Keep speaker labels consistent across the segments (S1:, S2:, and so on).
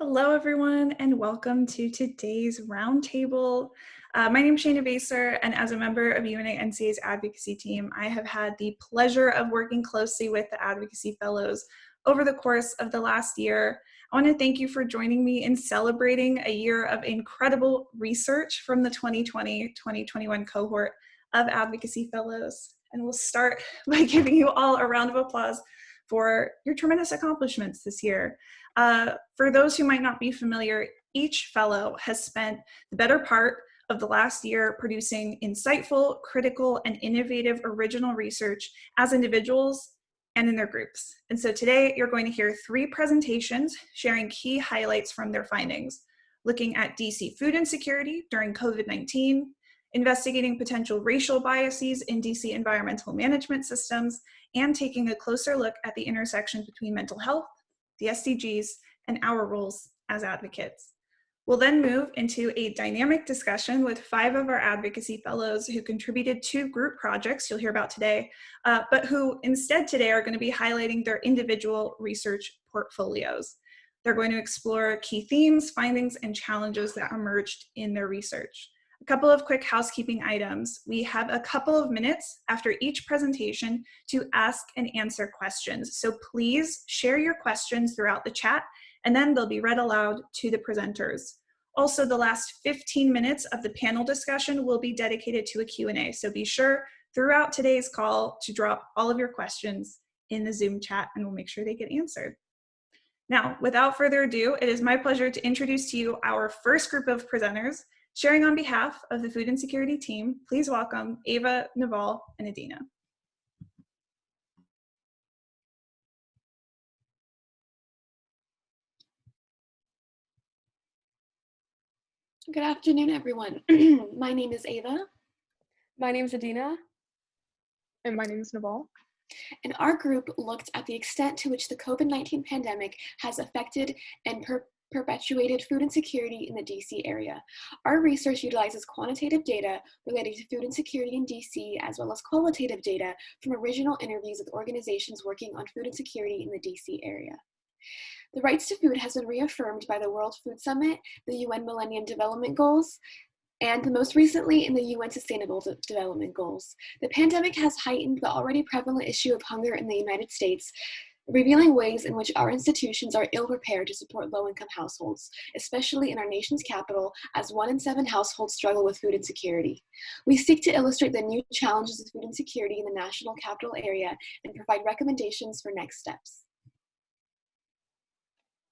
S1: Hello, everyone, and welcome to today's Roundtable. My name is Shayna Baser, and as a member of UNA-NCA's advocacy team, I have had the pleasure of working closely with the Advocacy Fellows over the course of the last year. I want to thank you for joining me in celebrating a year of incredible research from the 2020-2021 cohort of Advocacy Fellows. And we'll start by giving you all a round of applause for your tremendous accomplishments this year. For those who might not be familiar, each fellow has spent the better part of the last year producing insightful, critical, and innovative original research as individuals and in their groups. And so today you're going to hear 3 presentations sharing key highlights from their findings, looking at DC food insecurity during COVID-19, investigating potential racial biases in DC environmental management systems, and taking a closer look at the intersection between mental health, the SDGs, and our roles as advocates. We'll then move into a dynamic discussion with 5 of our advocacy fellows who contributed to group projects you'll hear about today, but who instead today are going to be highlighting their individual research portfolios. They're going to explore key themes, findings, and challenges that emerged in their research. A couple of quick housekeeping items. We have a couple of minutes after each presentation to ask and answer questions. So please share your questions throughout the chat, and then they'll be read aloud to the presenters. Also, the last 15 minutes of the panel discussion will be dedicated to a Q&A. So be sure throughout today's call to drop all of your questions in the Zoom chat, and we'll make sure they get answered. Now, without further ado, it is my pleasure to introduce to you our first group of presenters. Sharing on behalf of the Food Insecurity team, please welcome Ava, Neval, and Adina.
S2: Good afternoon, everyone. My name is Ava.
S3: My name is Adina.
S4: And my name is Neval.
S2: And our group looked at the extent to which the COVID-19 pandemic has affected and perpetuated food insecurity in the DC area. Our research utilizes quantitative data related to food insecurity in DC, as well as qualitative data from original interviews with organizations working on food insecurity in the DC area. The rights to food has been reaffirmed by the World Food Summit, the UN Millennium Development Goals, and most recently in the UN Sustainable Development Goals. The pandemic has heightened the already prevalent issue of hunger in the United States, revealing ways in which our institutions are ill-prepared to support low-income households, especially in our nation's capital, as 1 in 7 households struggle with food insecurity. We seek to illustrate the new challenges of food insecurity in the national capital area and provide recommendations for next steps.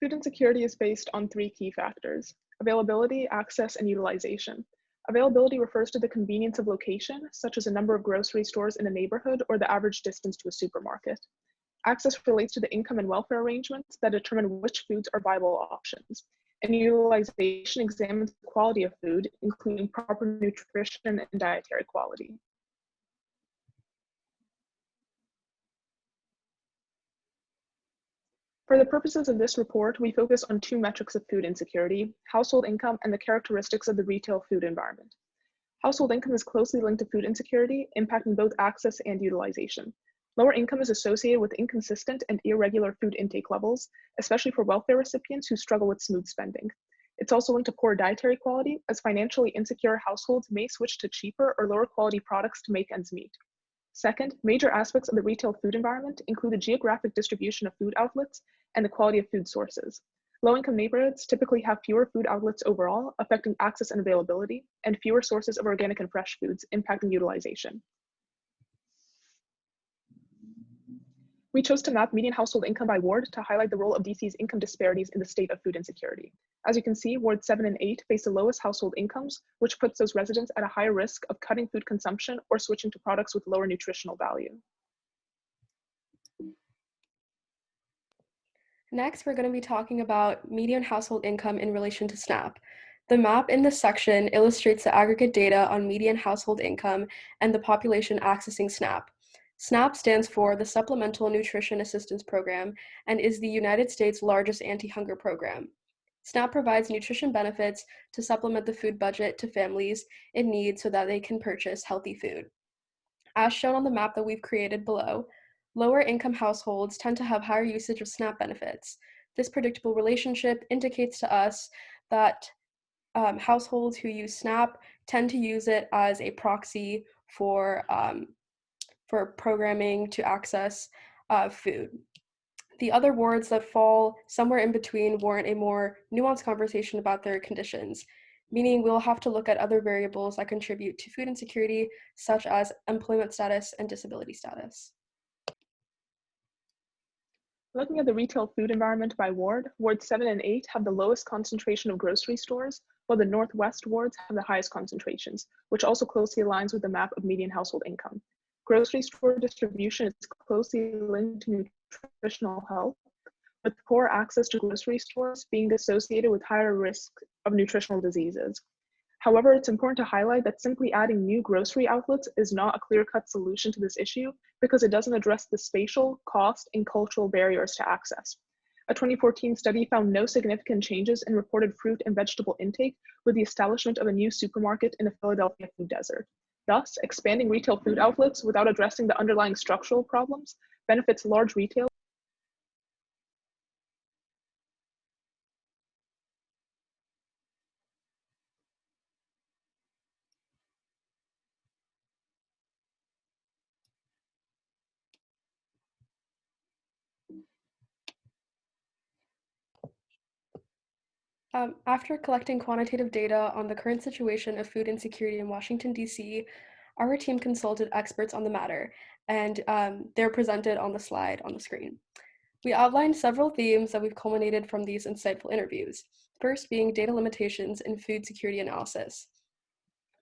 S4: Food insecurity is based on 3 key factors: availability, access, and utilization. Availability refers to the convenience of location, such as a number of grocery stores in a neighborhood or the average distance to a supermarket. Access relates to the income and welfare arrangements that determine which foods are viable options. And utilization examines the quality of food, including proper nutrition and dietary quality. For the purposes of this report, we focus on 2 metrics of food insecurity: household income and the characteristics of the retail food environment. Household income is closely linked to food insecurity, impacting both access and utilization. Lower income is associated with inconsistent and irregular food intake levels, especially for welfare recipients who struggle with smooth spending. It's also linked to poor dietary quality, as financially insecure households may switch to cheaper or lower quality products to make ends meet. Second, major aspects of the retail food environment include the geographic distribution of food outlets and the quality of food sources. Low-income neighborhoods typically have fewer food outlets overall, affecting access and availability, and fewer sources of organic and fresh foods, impacting utilization. We chose to map median household income by ward to highlight the role of DC's income disparities in the state of food insecurity. As you can see, wards 7 and 8 face the lowest household incomes, which puts those residents at a higher risk of cutting food consumption or switching to products with lower nutritional value.
S3: Next, we're going to be talking about median household income in relation to SNAP. The map in this section illustrates the aggregate data on median household income and the population accessing SNAP. SNAP stands for the Supplemental Nutrition Assistance Program and is the United States' largest anti-hunger program. SNAP provides nutrition benefits to supplement the food budget to families in need so that they can purchase healthy food. As shown on the map that we've created below, lower income households tend to have higher usage of SNAP benefits. This predictable relationship indicates to us that households who use SNAP tend to use it as a proxy for programming to access food. The other wards that fall somewhere in between warrant a more nuanced conversation about their conditions, meaning we'll have to look at other variables that contribute to food insecurity, such as employment status and disability status.
S4: Looking at the retail food environment by ward, wards 7 and 8 have the lowest concentration of grocery stores, while the northwest wards have the highest concentrations, which also closely aligns with the map of median household income. Grocery store distribution is closely linked to nutritional health, with poor access to grocery stores being associated with higher risk of nutritional diseases. However, it's important to highlight that simply adding new grocery outlets is not a clear-cut solution to this issue because it doesn't address the spatial, cost, and cultural barriers to access. A 2014 study found no significant changes in reported fruit and vegetable intake with the establishment of a new supermarket in a Philadelphia food desert. Thus, expanding retail food outlets without addressing the underlying structural problems benefits large retailers.
S3: After collecting quantitative data on the current situation of food insecurity in Washington, D.C., our team consulted experts on the matter, and they're presented on the slide on the screen. We outlined several themes that we've culminated from these insightful interviews, first being data limitations in food security analysis.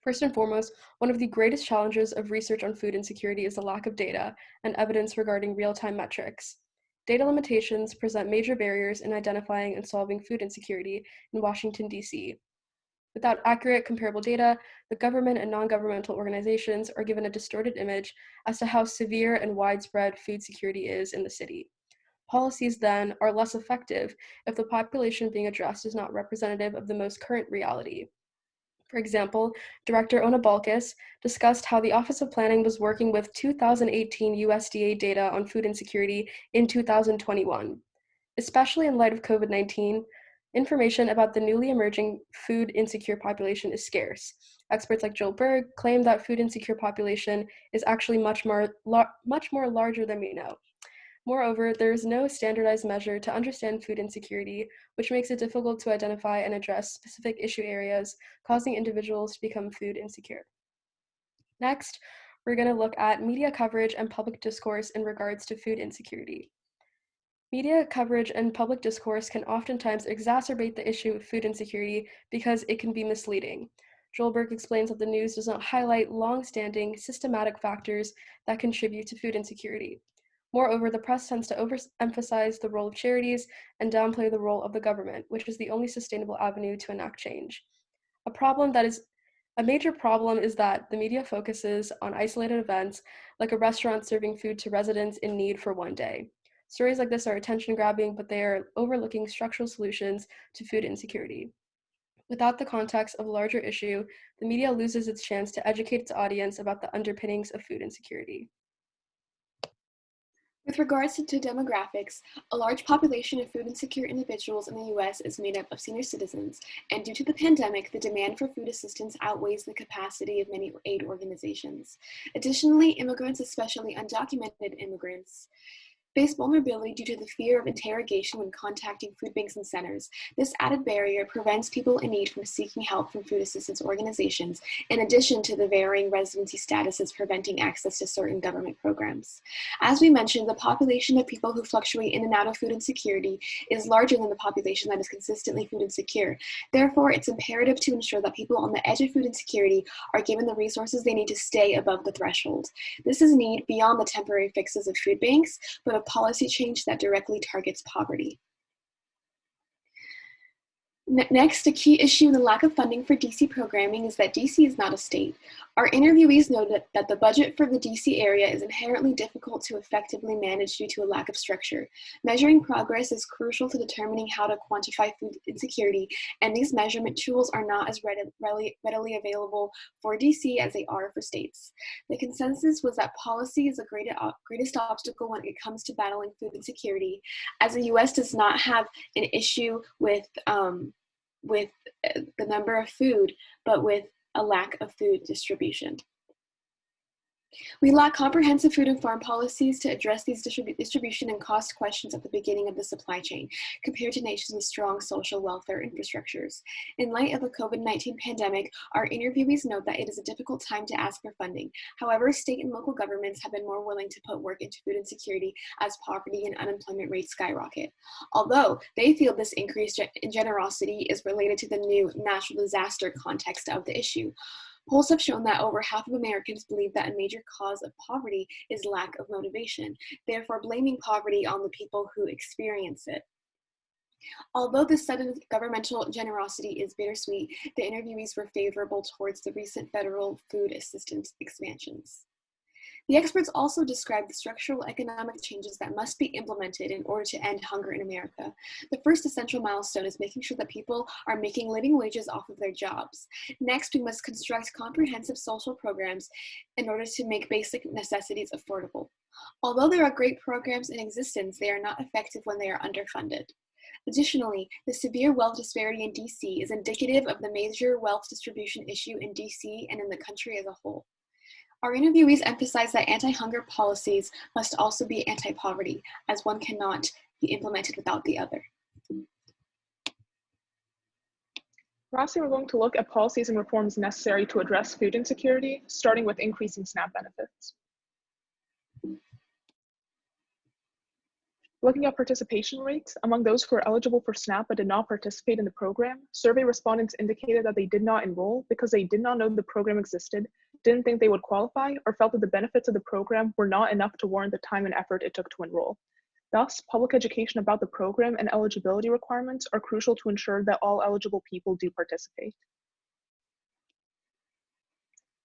S3: First and foremost, one of the greatest challenges of research on food insecurity is the lack of data and evidence regarding real-time metrics. Data limitations present major barriers in identifying and solving food insecurity in Washington, D.C. Without accurate, comparable data, the government and non-governmental organizations are given a distorted image as to how severe and widespread food security is in the city. Policies, then, are less effective if the population being addressed is not representative of the most current reality. For example, Director Ona Balkis discussed how the Office of Planning was working with 2018 USDA data on food insecurity in 2021. Especially in light of COVID-19, information about the newly emerging food insecure population is scarce. Experts like Joel Berg claim that food insecure population is actually much more larger than we know. Moreover, there is no standardized measure to understand food insecurity, which makes it difficult to identify and address specific issue areas causing individuals to become food insecure. Next, we're going to look at media coverage and public discourse in regards to food insecurity. Media coverage and public discourse can oftentimes exacerbate the issue of food insecurity because it can be misleading. Joel Berg explains that the news does not highlight long-standing, systematic factors that contribute to food insecurity. Moreover, the press tends to overemphasize the role of charities and downplay the role of the government, which is the only sustainable avenue to enact change. A major problem is that the media focuses on isolated events, like a restaurant serving food to residents in need for one day. Stories like this are attention-grabbing, but they are overlooking structural solutions to food insecurity. Without the context of a larger issue, the media loses its chance to educate its audience about the underpinnings of food insecurity.
S2: With regards to demographics, a large population of food insecure individuals in the US is made up of senior citizens, and due to the pandemic, the demand for food assistance outweighs the capacity of many aid organizations. Additionally, immigrants, especially undocumented immigrants, face vulnerability due to the fear of interrogation when contacting food banks and centers. This added barrier prevents people in need from seeking help from food assistance organizations, in addition to the varying residency statuses preventing access to certain government programs. As we mentioned, the population of people who fluctuate in and out of food insecurity is larger than the population that is consistently food insecure. Therefore, it's imperative to ensure that people on the edge of food insecurity are given the resources they need to stay above the threshold. This is need beyond the temporary fixes of food banks, but a policy change that directly targets poverty. Next, a key issue in the lack of funding for DC programming is that DC is not a state. Our interviewees noted that the budget for the DC area is inherently difficult to effectively manage due to a lack of structure. Measuring progress is crucial to determining how to quantify food insecurity, and these measurement tools are not as readily available for DC as they are for states. The consensus was that policy is the greatest obstacle when it comes to battling food insecurity, as the US does not have an issue with the number of food, but with a lack of food distribution. We lack comprehensive food and farm policies to address these distribution and cost questions at the beginning of the supply chain, compared to nations with strong social welfare infrastructures. In light of the COVID-19 pandemic, our interviewees note that it is a difficult time to ask for funding. However, state and local governments have been more willing to put work into food insecurity as poverty and unemployment rates skyrocket. Although they feel this increase in generosity is related to the new natural disaster context of the issue. Polls have shown that over half of Americans believe that a major cause of poverty is lack of motivation, therefore blaming poverty on the people who experience it. Although this sudden governmental generosity is bittersweet, the interviewees were favorable towards the recent federal food assistance expansions. The experts also described the structural economic changes that must be implemented in order to end hunger in America. The first essential milestone is making sure that people are making living wages off of their jobs. Next, we must construct comprehensive social programs in order to make basic necessities affordable. Although there are great programs in existence, they are not effective when they are underfunded. Additionally, the severe wealth disparity in DC is indicative of the major wealth distribution issue in DC and in the country as a whole. Our interviewees emphasize that anti-hunger policies must also be anti-poverty, as one cannot be implemented without the other.
S4: Lastly, we're going to look at policies and reforms necessary to address food insecurity, starting with increasing SNAP benefits. Looking at participation rates, among those who are eligible for SNAP but did not participate in the program, survey respondents indicated that they did not enroll because they did not know the program existed, didn't think they would qualify, or felt that the benefits of the program were not enough to warrant the time and effort it took to enroll. Thus, public education about the program and eligibility requirements are crucial to ensure that all eligible people do participate.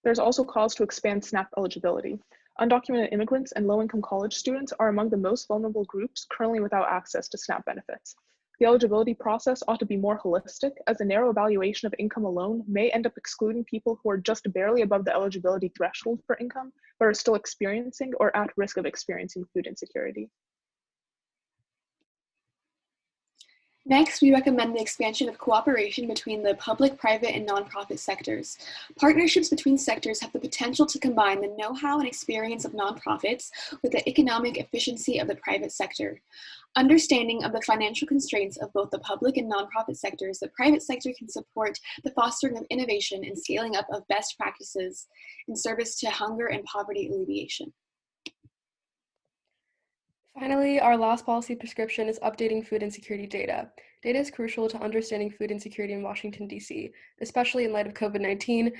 S4: There's also cause to expand SNAP eligibility. Undocumented immigrants and low-income college students are among the most vulnerable groups currently without access to SNAP benefits. The eligibility process ought to be more holistic, as a narrow evaluation of income alone may end up excluding people who are just barely above the eligibility threshold for income, but are still experiencing or at risk of experiencing food insecurity.
S2: Next, we recommend the expansion of cooperation between the public, private, and nonprofit sectors. Partnerships between sectors have the potential to combine the know-how and experience of nonprofits with the economic efficiency of the private sector. Understanding of the financial constraints of both the public and nonprofit sectors, the private sector can support the fostering of innovation and scaling up of best practices in service to hunger and poverty alleviation.
S3: Finally, our last policy prescription is updating food insecurity data. Data is crucial to understanding food insecurity in Washington, D.C., especially in light of COVID-19.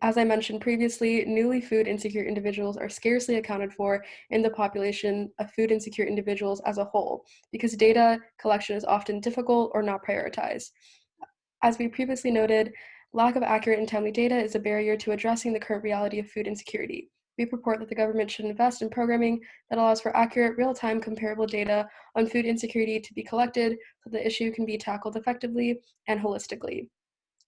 S3: As I mentioned previously, newly food insecure individuals are scarcely accounted for in the population of food insecure individuals as a whole, because data collection is often difficult or not prioritized. As we previously noted, lack of accurate and timely data is a barrier to addressing the current reality of food insecurity. We purport that the government should invest in programming that allows for accurate, real-time comparable data on food insecurity to be collected so the issue can be tackled effectively and holistically.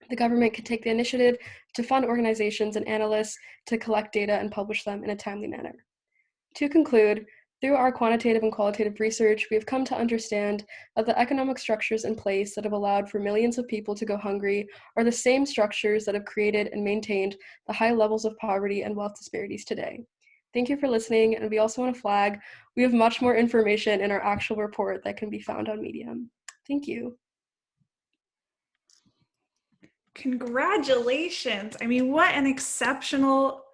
S3: The government can take the initiative to fund organizations and analysts to collect data and publish them in a timely manner. To conclude, through our quantitative and qualitative research, we have come to understand that the economic structures in place that have allowed for millions of people to go hungry are the same structures that have created and maintained the high levels of poverty and wealth disparities today. Thank you for listening, and we also want to flag we have much more information in our actual report that can be found on Medium. Thank you.
S1: Congratulations. I mean, what an exceptional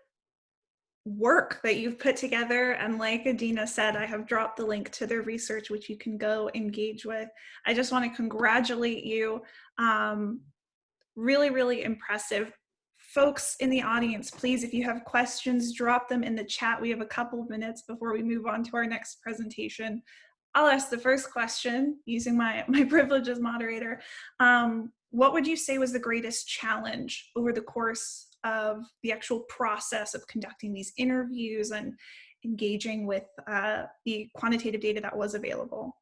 S1: work that you've put together. And like Adina said, I have dropped the link to their research, which you can go engage with. I just want to congratulate you. Really, really impressive. Folks in the audience, please, if you have questions, drop them in the chat. We have a couple of minutes before we move on to our next presentation. I'll ask the first question using my privilege as moderator. what would you say was the greatest challenge over the course of the actual process of conducting these interviews and engaging with the quantitative data that was available?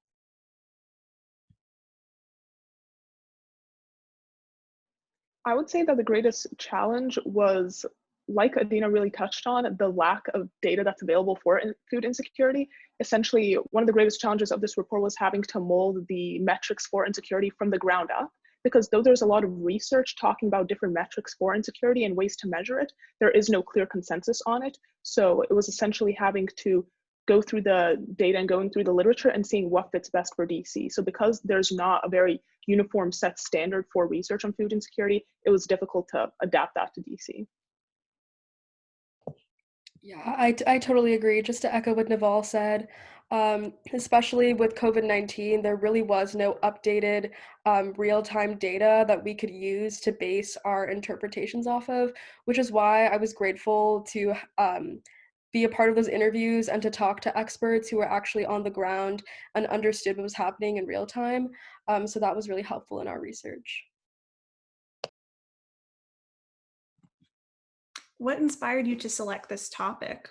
S4: I would say that the greatest challenge was, like Adina really touched on, the lack of data that's available for food insecurity. Essentially, one of the greatest challenges of this report was having to mold the metrics for insecurity from the ground up, because though there's a lot of research talking about different metrics for insecurity and ways to measure it, there is no clear consensus on it. So it was essentially having to go through the data and going through the literature and seeing what fits best for DC. So because there's not a very uniform set standard for research on food insecurity, it was difficult to adapt that to DC.
S3: Yeah, I totally agree. Just to echo what Neval said, especially with COVID-19, there really was no updated real-time data that we could use to base our interpretations off of, which is why I was grateful to be a part of those interviews and to talk to experts who were actually on the ground and understood what was happening in real time. So that was really helpful in our research.
S1: What inspired you to select this topic?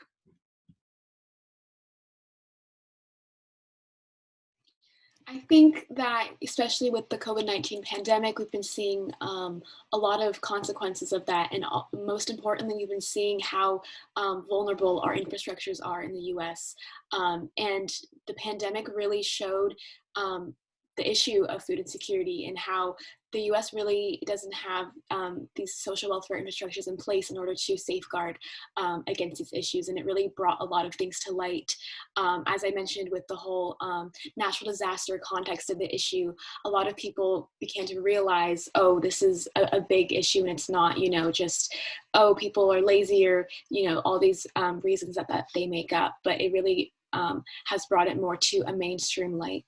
S2: I think that especially with the COVID-19 pandemic, we've been seeing a lot of consequences of that. And most importantly, we've been seeing how vulnerable our infrastructures are in the US. And the pandemic really showed the issue of food insecurity and how the US really doesn't have these social welfare infrastructures in place in order to safeguard against these issues. And it really brought a lot of things to light. As I mentioned with the whole natural disaster context of the issue, a lot of people began to realize, oh, this is a big issue and it's not, you know, just, oh, people are lazy or, you know, all these reasons that they make up, but it really has brought it more to a mainstream light.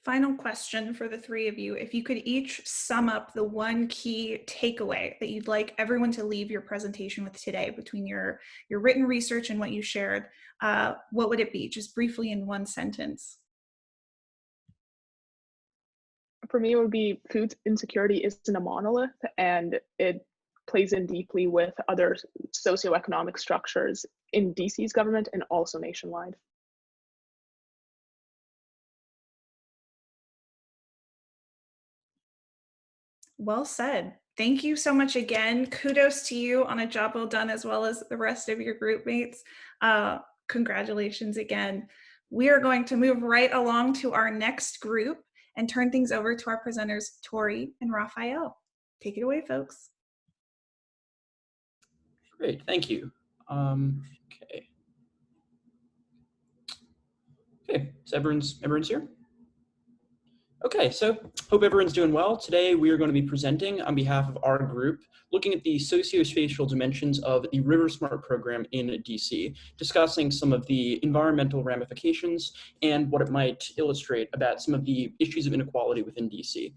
S1: Final question for the three of you. If you could each sum up the one key takeaway that you'd like everyone to leave your presentation with today between your written research and what you shared, what would it be? Just briefly in one sentence.
S4: For me, it would be food insecurity isn't a monolith, and it plays in deeply with other socioeconomic structures in DC's government and also nationwide.
S1: Well said. Thank you so much again. Kudos to you on a job well done, as well as the rest of your group mates. Congratulations again. We are going to move right along to our next group and turn things over to our presenters, Tori and Raphael. Take it away, folks.
S5: Great, thank you. Okay, so everyone's here? Okay, so hope everyone's doing well. Today we are going to be presenting on behalf of our group, looking at the socio-spatial dimensions of the Riversmart program in DC, discussing some of the environmental ramifications and what it might illustrate about some of the issues of inequality within DC.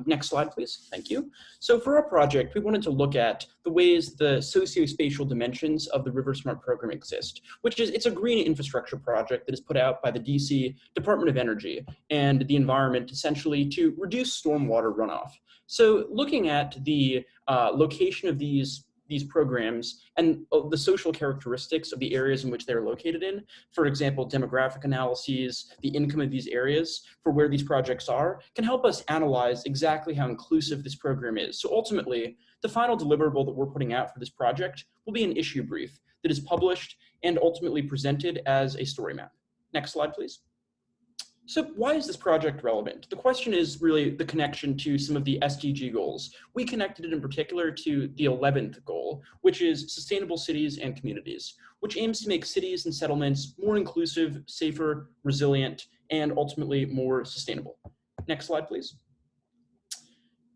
S5: Next slide, please. Thank you. So for our project, we wanted to look at the ways the socio-spatial dimensions of the Riversmart program exist, which is, it's a green infrastructure project that is put out by the DC Department of Energy and the environment, essentially to reduce stormwater runoff. So looking at the location of these programs and the social characteristics of the areas in which they're located in, for example, demographic analyses, the income of these areas for where these projects are, can help us analyze exactly how inclusive this program is. So ultimately, the final deliverable that we're putting out for this project will be an issue brief that is published and ultimately presented as a story map. Next slide, please. So why is this project relevant? The question is really the connection to some of the SDG goals. We connected it in particular to the 11th goal, which is sustainable cities and communities, which aims to make cities and settlements more inclusive, safer, resilient, and ultimately more sustainable. Next slide, please.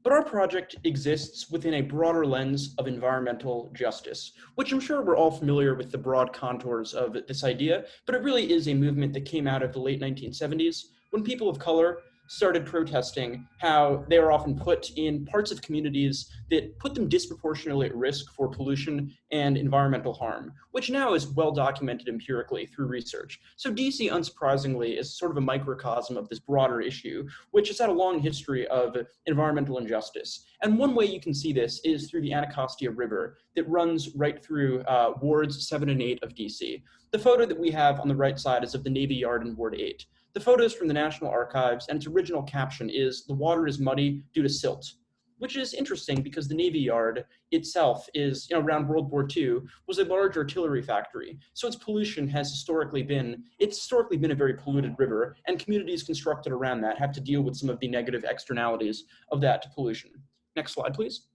S5: But our project exists within a broader lens of environmental justice, which I'm sure we're all familiar with the broad contours of this idea, but it really is a movement that came out of the late 1970s when people of color started protesting how they are often put in parts of communities that put them disproportionately at risk for pollution and environmental harm, which now is well documented empirically through research. So DC, unsurprisingly, is sort of a microcosm of this broader issue, which has had a long history of environmental injustice. And one way you can see this is through the Anacostia River that runs right through wards 7 and 8 of DC. The photo that we have on the right side is of the Navy Yard in Ward 8. The photo is from the National Archives, and its original caption is, "The water is muddy due to silt," which is interesting because the Navy Yard itself is, around World War II, was a large artillery factory. So its pollution has historically been a very polluted river, and communities constructed around that have to deal with some of the negative externalities of that pollution. Next slide, please.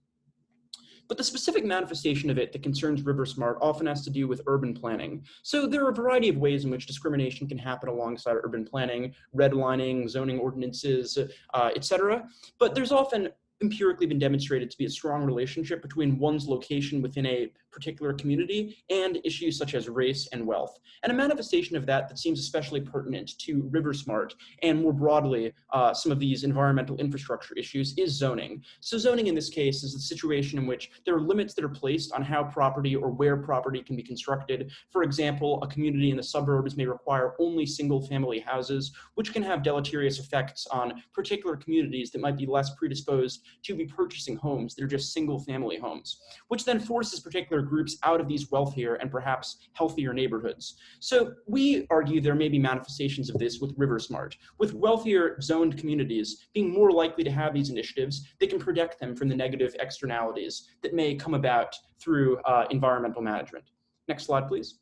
S5: But the specific manifestation of it that concerns Riversmart often has to do with urban planning. So there are a variety of ways in which discrimination can happen alongside urban planning, redlining, zoning ordinances, etc. But there's often empirically been demonstrated to be a strong relationship between one's location within a particular community and issues such as race and wealth. And a manifestation of that seems especially pertinent to Riversmart and more broadly some of these environmental infrastructure issues is zoning. So zoning in this case is a situation in which there are limits that are placed on how property or where property can be constructed. For example, a community in the suburbs may require only single-family houses, which can have deleterious effects on particular communities that might be less predisposed to be purchasing homes that are just single-family homes, which then forces particular groups out of these wealthier and perhaps healthier neighborhoods. So we argue there may be manifestations of this with Riversmart, with wealthier zoned communities being more likely to have these initiatives that can protect them from the negative externalities that may come about through environmental management. Next slide, please.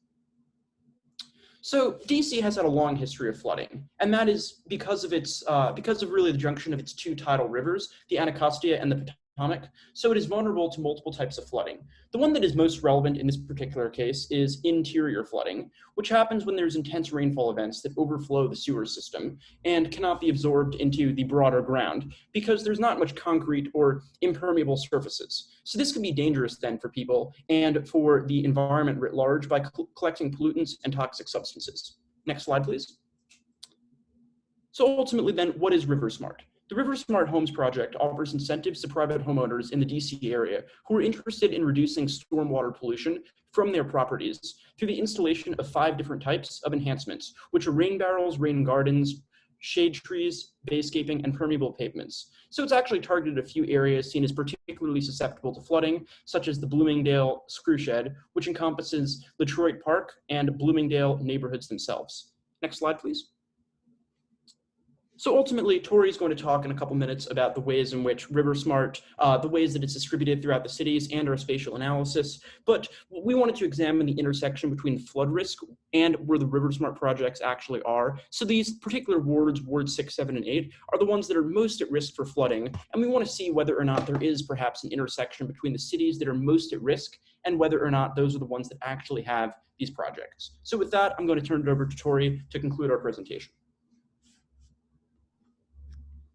S5: So DC has had a long history of flooding, and that is because of really the junction of its two tidal rivers, the Anacostia and the Potomac. So it is vulnerable to multiple types of flooding. The one that is most relevant in this particular case is interior flooding, which happens when there's intense rainfall events that overflow the sewer system and cannot be absorbed into the broader ground because there's not much concrete or impermeable surfaces. So this can be dangerous then for people and for the environment writ large by collecting pollutants and toxic substances. Next slide, please. So ultimately then, what is Riversmart? The Riversmart Homes project offers incentives to private homeowners in the DC area who are interested in reducing stormwater pollution from their properties through the installation of 5 different types of enhancements, which are rain barrels, rain gardens, shade trees, bayscaping, and permeable pavements. So it's actually targeted a few areas seen as particularly susceptible to flooding, such as the Bloomingdale Screwshed, which encompasses Detroit Park and Bloomingdale neighborhoods themselves. Next slide, please. So ultimately, Tori is going to talk in a couple minutes about the ways in which Riversmart, the ways that it's distributed throughout the cities and our spatial analysis. But we wanted to examine the intersection between flood risk and where the Riversmart projects actually are. So these particular wards, wards 6, 7, and 8, are the ones that are most at risk for flooding. And we want to see whether or not there is perhaps an intersection between the cities that are most at risk and whether or not those are the ones that actually have these projects. So with that, I'm going to turn it over to Tori to conclude our presentation.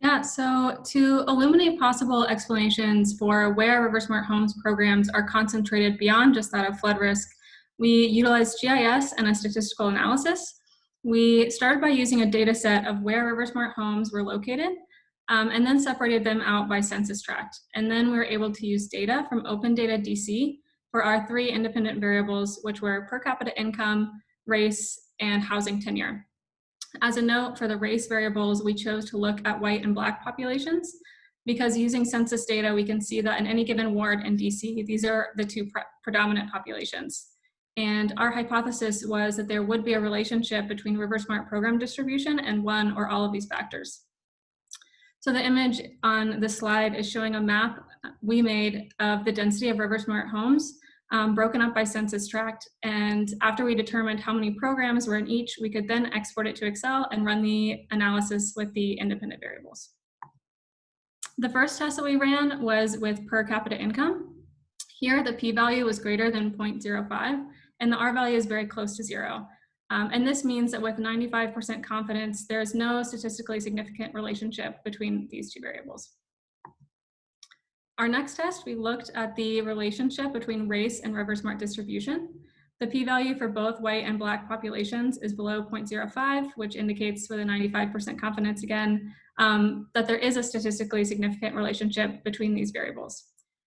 S6: Yeah, so to illuminate possible explanations for where Riversmart Homes programs are concentrated beyond just that of flood risk, we utilized GIS and a statistical analysis. We started by using a data set of where Riversmart Homes were located, and then separated them out by census tract. And then we were able to use data from Open Data DC for our 3 independent variables, which were per capita income, race, and housing tenure. As a note, for the race variables, we chose to look at white and Black populations because using census data, we can see that in any given ward in DC, these are the 2 predominant populations. And our hypothesis was that there would be a relationship between Riversmart program distribution and one or all of these factors. So the image on this slide is showing a map we made of the density of Riversmart homes broken up by census tract. And after we determined how many programs were in each, we could then export it to Excel and run the analysis with the independent variables. The first test that we ran was with per capita income. Here, the p-value was greater than 0.05, and the r-value is very close to 0. And this means that with 95% confidence, there is no statistically significant relationship between these 2 variables. Our next test, we looked at the relationship between race and Riversmart distribution. The p-value for both white and Black populations is below 0.05, which indicates with a 95% confidence again that there is a statistically significant relationship between these variables.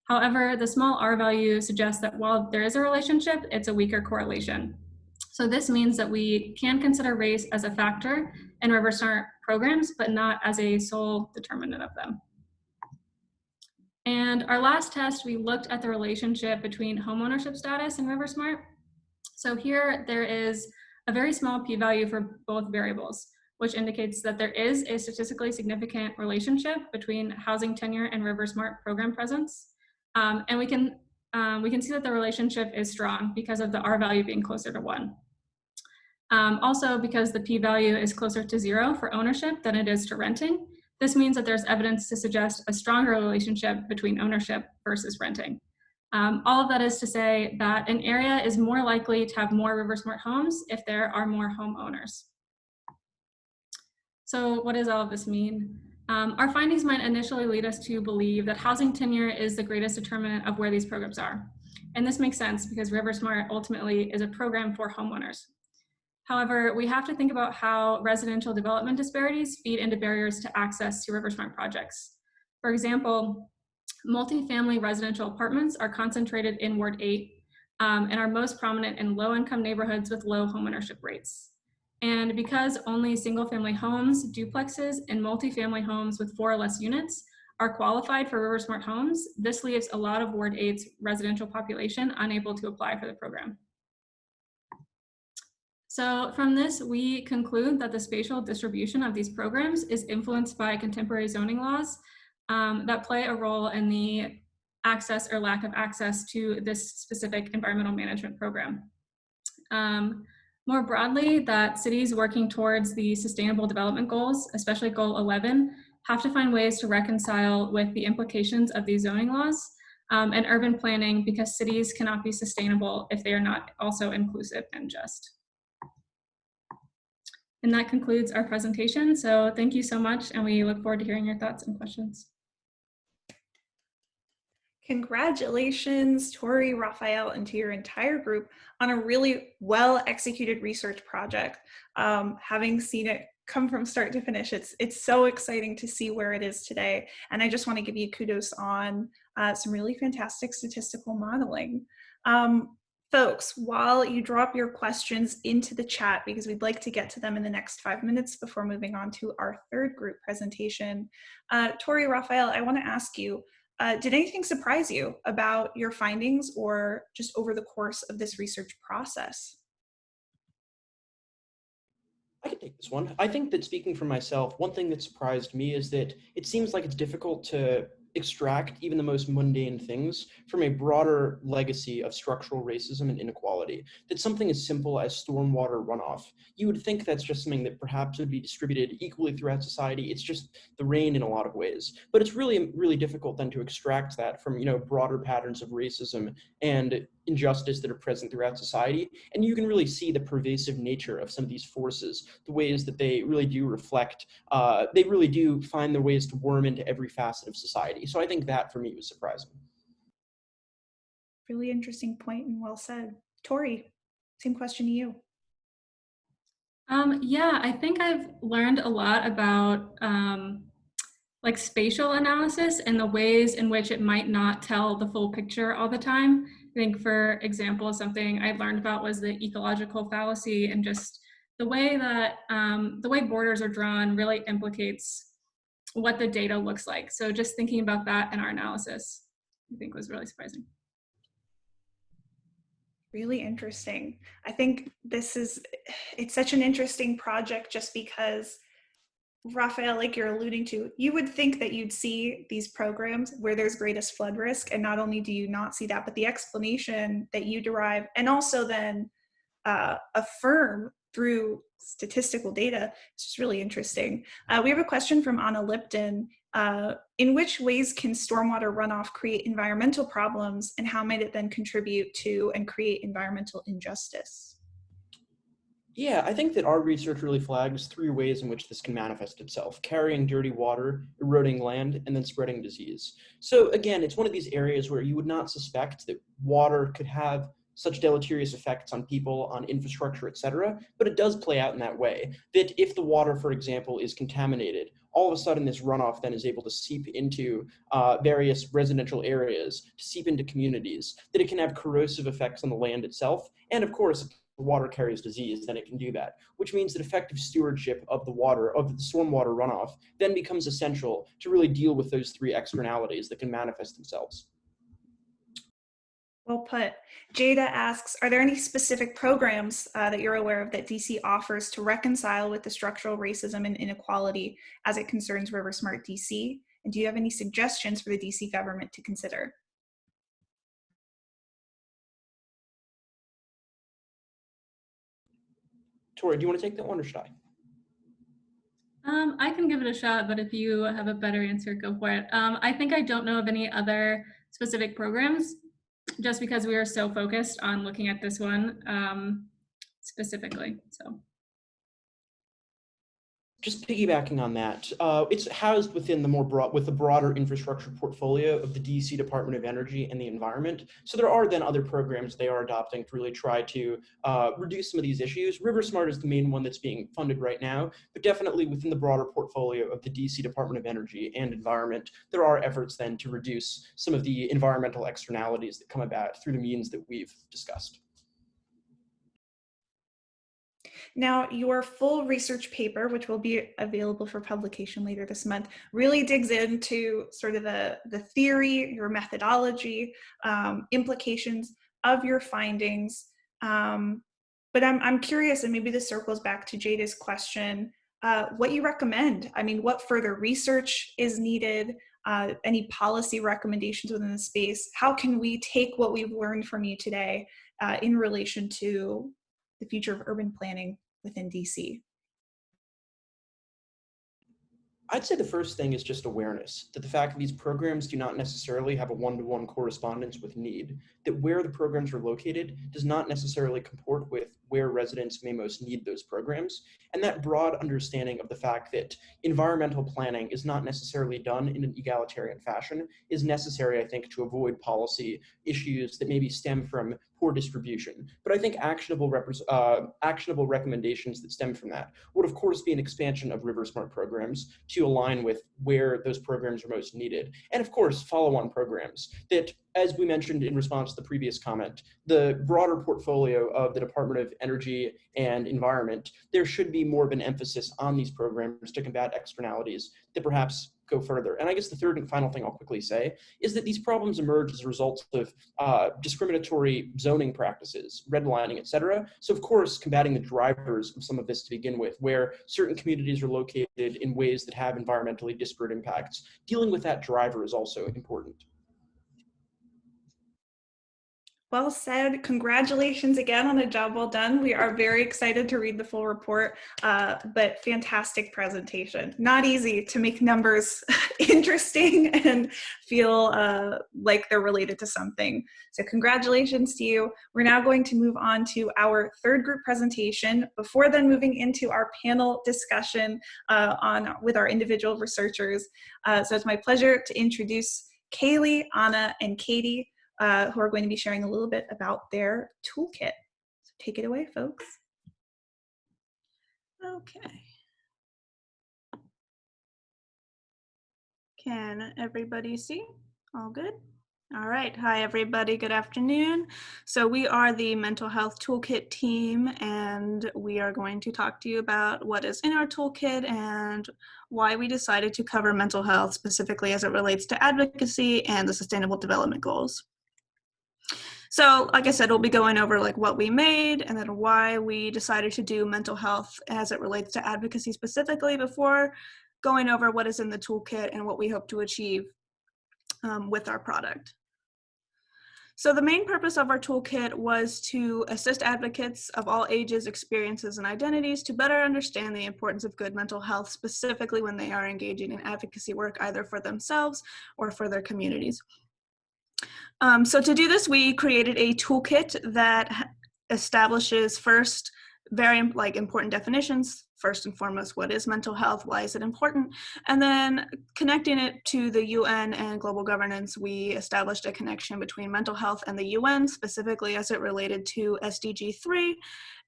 S6: However, the small r value suggests that while there is a relationship, it's a weaker correlation. So this means that we can consider race as a factor in Riversmart programs, but not as a sole determinant of them. And our last test, we looked at the relationship between homeownership status and Riversmart. So here there is a very small p-value for both variables, which indicates that there is a statistically significant relationship between housing tenure and Riversmart program presence. And we can see that the relationship is strong because of the R value being closer to 1. Also, because the p-value is closer to 0 for ownership than it is to renting, this means that there's evidence to suggest a stronger relationship between ownership versus renting. All of that is to say that an area is more likely to have more Riversmart homes if there are more homeowners. So what does all of this mean? Our findings might initially lead us to believe that housing tenure is the greatest determinant of where these programs are. And this makes sense because Riversmart ultimately is a program for homeowners. However, we have to think about how residential development disparities feed into barriers to access to Riversmart projects. For example, multifamily residential apartments are concentrated in Ward 8 and are most prominent in low-income neighborhoods with low homeownership rates. And because only single-family homes, duplexes, and multifamily homes with 4 or less units are qualified for Riversmart homes, this leaves a lot of Ward 8's residential population unable to apply for the program. So from this, we conclude that the spatial distribution of these programs is influenced by contemporary zoning laws that play a role in the access or lack of access to this specific environmental management program. More broadly, that cities working towards the sustainable development goals, especially goal 11, have to find ways to reconcile with the implications of these zoning laws and urban planning, because cities cannot be sustainable if they are not also inclusive and just. And that concludes our presentation. So thank you so much, and we look forward to hearing your thoughts and questions.
S1: Congratulations, Tori, Raphael, and to your entire group on a really well-executed research project. Having seen it come from start to finish, it's so exciting to see where it is today. And I just want to give you kudos on some really fantastic statistical modeling. Folks, while you drop your questions into the chat, because we'd like to get to them in the next 5 minutes before moving on to our third group presentation, Tori, Raphael, I want to ask you, did anything surprise you about your findings or just over the course of this research process?
S5: I can take this one. I think that, speaking for myself, one thing that surprised me is that it seems like it's difficult to extract even the most mundane things from a broader legacy of structural racism and inequality. That something as simple as stormwater runoff, you would think that's just something that perhaps would be distributed equally throughout society. It's just the rain in a lot of ways. But it's really, really difficult then to extract that from, broader patterns of racism and injustice that are present throughout society. And you can really see the pervasive nature of some of these forces, the ways that they really do reflect, they really do find their ways to worm into every facet of society. So I think that for me was surprising.
S1: Really interesting point and well said. Tori, same question to you.
S6: Yeah, I think I've learned a lot about like spatial analysis and the ways in which it might not tell the full picture all the time. I think, for example, something I learned about was the ecological fallacy, and just the way that the way borders are drawn really implicates what the data looks like. So just thinking about that in our analysis, I think was really surprising.
S1: Really interesting. I think it's such an interesting project just because, Raphael, like you're alluding to, you would think that you'd see these programs where there's greatest flood risk, and not only do you not see that, but the explanation that you derive and also then affirm through statistical data is just really interesting. We have a question from Anna Lipton. In which ways can stormwater runoff create environmental problems, and how might it then contribute to and create environmental injustice?
S5: Yeah, I think that our research really flags 3 ways in which this can manifest itself: carrying dirty water, eroding land, and then spreading disease. So again, it's one of these areas where you would not suspect that water could have such deleterious effects on people, on infrastructure, etc. But it does play out in that way, that if the water, for example, is contaminated, all of a sudden this runoff then is able to seep into various residential areas, to seep into communities, that it can have corrosive effects on the land itself. And of course, if the water carries disease, then it can do that, which means that effective stewardship of the water, of the stormwater runoff, then becomes essential to really deal with those three externalities that can manifest themselves.
S1: Well put. Jada asks, are there any specific programs that you're aware of that DC offers to reconcile with the structural racism and inequality as it concerns Riversmart DC? And do you have any suggestions for the DC government to consider?
S5: Tori, do you want to take that one or should I?
S6: I can give it a shot, but if you have a better answer, go for it. I think I don't know of any other specific programs, just because we are so focused on looking at this one specifically, so.
S5: Just piggybacking on that, it's housed within the broader infrastructure portfolio of the DC Department of Energy and the Environment. So there are then other programs they are adopting to really try to reduce some of these issues. Riversmart is the main one that's being funded right now, but definitely within the broader portfolio of the DC Department of Energy and Environment, there are efforts then to reduce some of the environmental externalities that come about through the means that we've discussed.
S1: Now, your full research paper, which will be available for publication later this month, really digs into sort of the theory, your methodology, implications of your findings. But I'm curious, and maybe this circles back to Jada's question, what you recommend. I mean, what further research is needed? Any policy recommendations within the space? How can we take what we've learned from you today in relation to the future of urban planning within DC?
S5: I'd say the first thing is just awareness, that the fact that these programs do not necessarily have a one-to-one correspondence with need, that where the programs are located does not necessarily comport with where residents may most need those programs, and that broad understanding of the fact that environmental planning is not necessarily done in an egalitarian fashion is necessary, I think, to avoid policy issues that maybe stem from poor distribution. But I think actionable recommendations that stem from that would, of course, be an expansion of Riversmart programs to align with where those programs are most needed. And of course, follow-on programs that, as we mentioned in response to the previous comment, the broader portfolio of the Department of Energy and Environment, there should be more of an emphasis on these programs to combat externalities that perhaps go further. And I guess the third and final thing I'll quickly say is that these problems emerge as a result of discriminatory zoning practices, redlining, et cetera. So of course, combating the drivers of some of this to begin with, where certain communities are located in ways that have environmentally disparate impacts, dealing with that driver is also important.
S1: Well said. Congratulations again on a job well done. We are very excited to read the full report, but fantastic presentation. Not easy to make numbers interesting and feel like they're related to something. So congratulations to you. We're now going to move on to our third group presentation, before then moving into our panel discussion with our individual researchers. So it's my pleasure to introduce Kaylee, Anna, and Katie, who are going to be sharing a little bit about their toolkit. So take it away, folks.
S7: Okay. Can everybody see? All good? All right. Hi, everybody. Good afternoon. So we are the mental health toolkit team, and we are going to talk to you about what is in our toolkit and why we decided to cover mental health specifically as it relates to advocacy and the Sustainable Development Goals. So like I said, we'll be going over like what we made and then why we decided to do mental health as it relates to advocacy specifically before going over what is in the toolkit and what we hope to achieve with our product. So the main purpose of our toolkit was to assist advocates of all ages, experiences, and identities to better understand the importance of good mental health, specifically when they are engaging in advocacy work either for themselves or for their communities. So to do this, we created a toolkit that establishes first very important definitions first and foremost, what is mental health? Why is it important? And then connecting it to the UN and global governance, we established a connection between mental health and the UN, specifically as it related to SDG 3.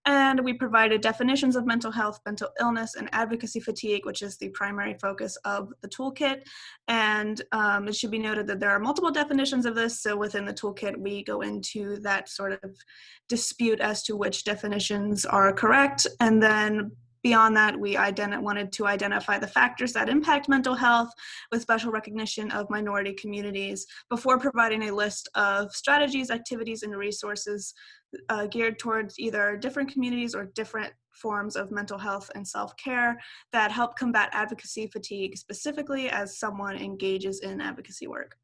S7: And we provided definitions of mental health, mental illness, and advocacy fatigue, which is the primary focus of the toolkit. And it should be noted that there are multiple definitions of this. So within the toolkit, we go into that sort of dispute as to which definitions are correct. And then beyond that, we wanted to identify the factors that impact mental health with special recognition of minority communities before providing a list of strategies, activities, and resources geared towards either different communities or different forms of mental health and self-care that help combat advocacy fatigue, specifically as someone engages in advocacy work.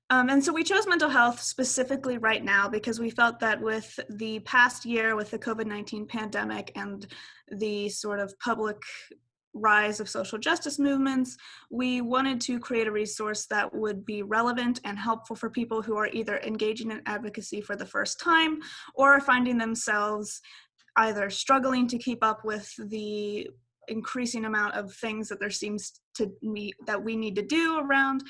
S7: And so we chose mental health specifically right now because we felt that with the past year, with the COVID-19 pandemic and the sort of public rise of social justice movements, we wanted to create a resource that would be relevant and helpful for people who are either engaging in advocacy for the first time or finding themselves either struggling to keep up with the increasing amount of things that there seems to be that we need to do around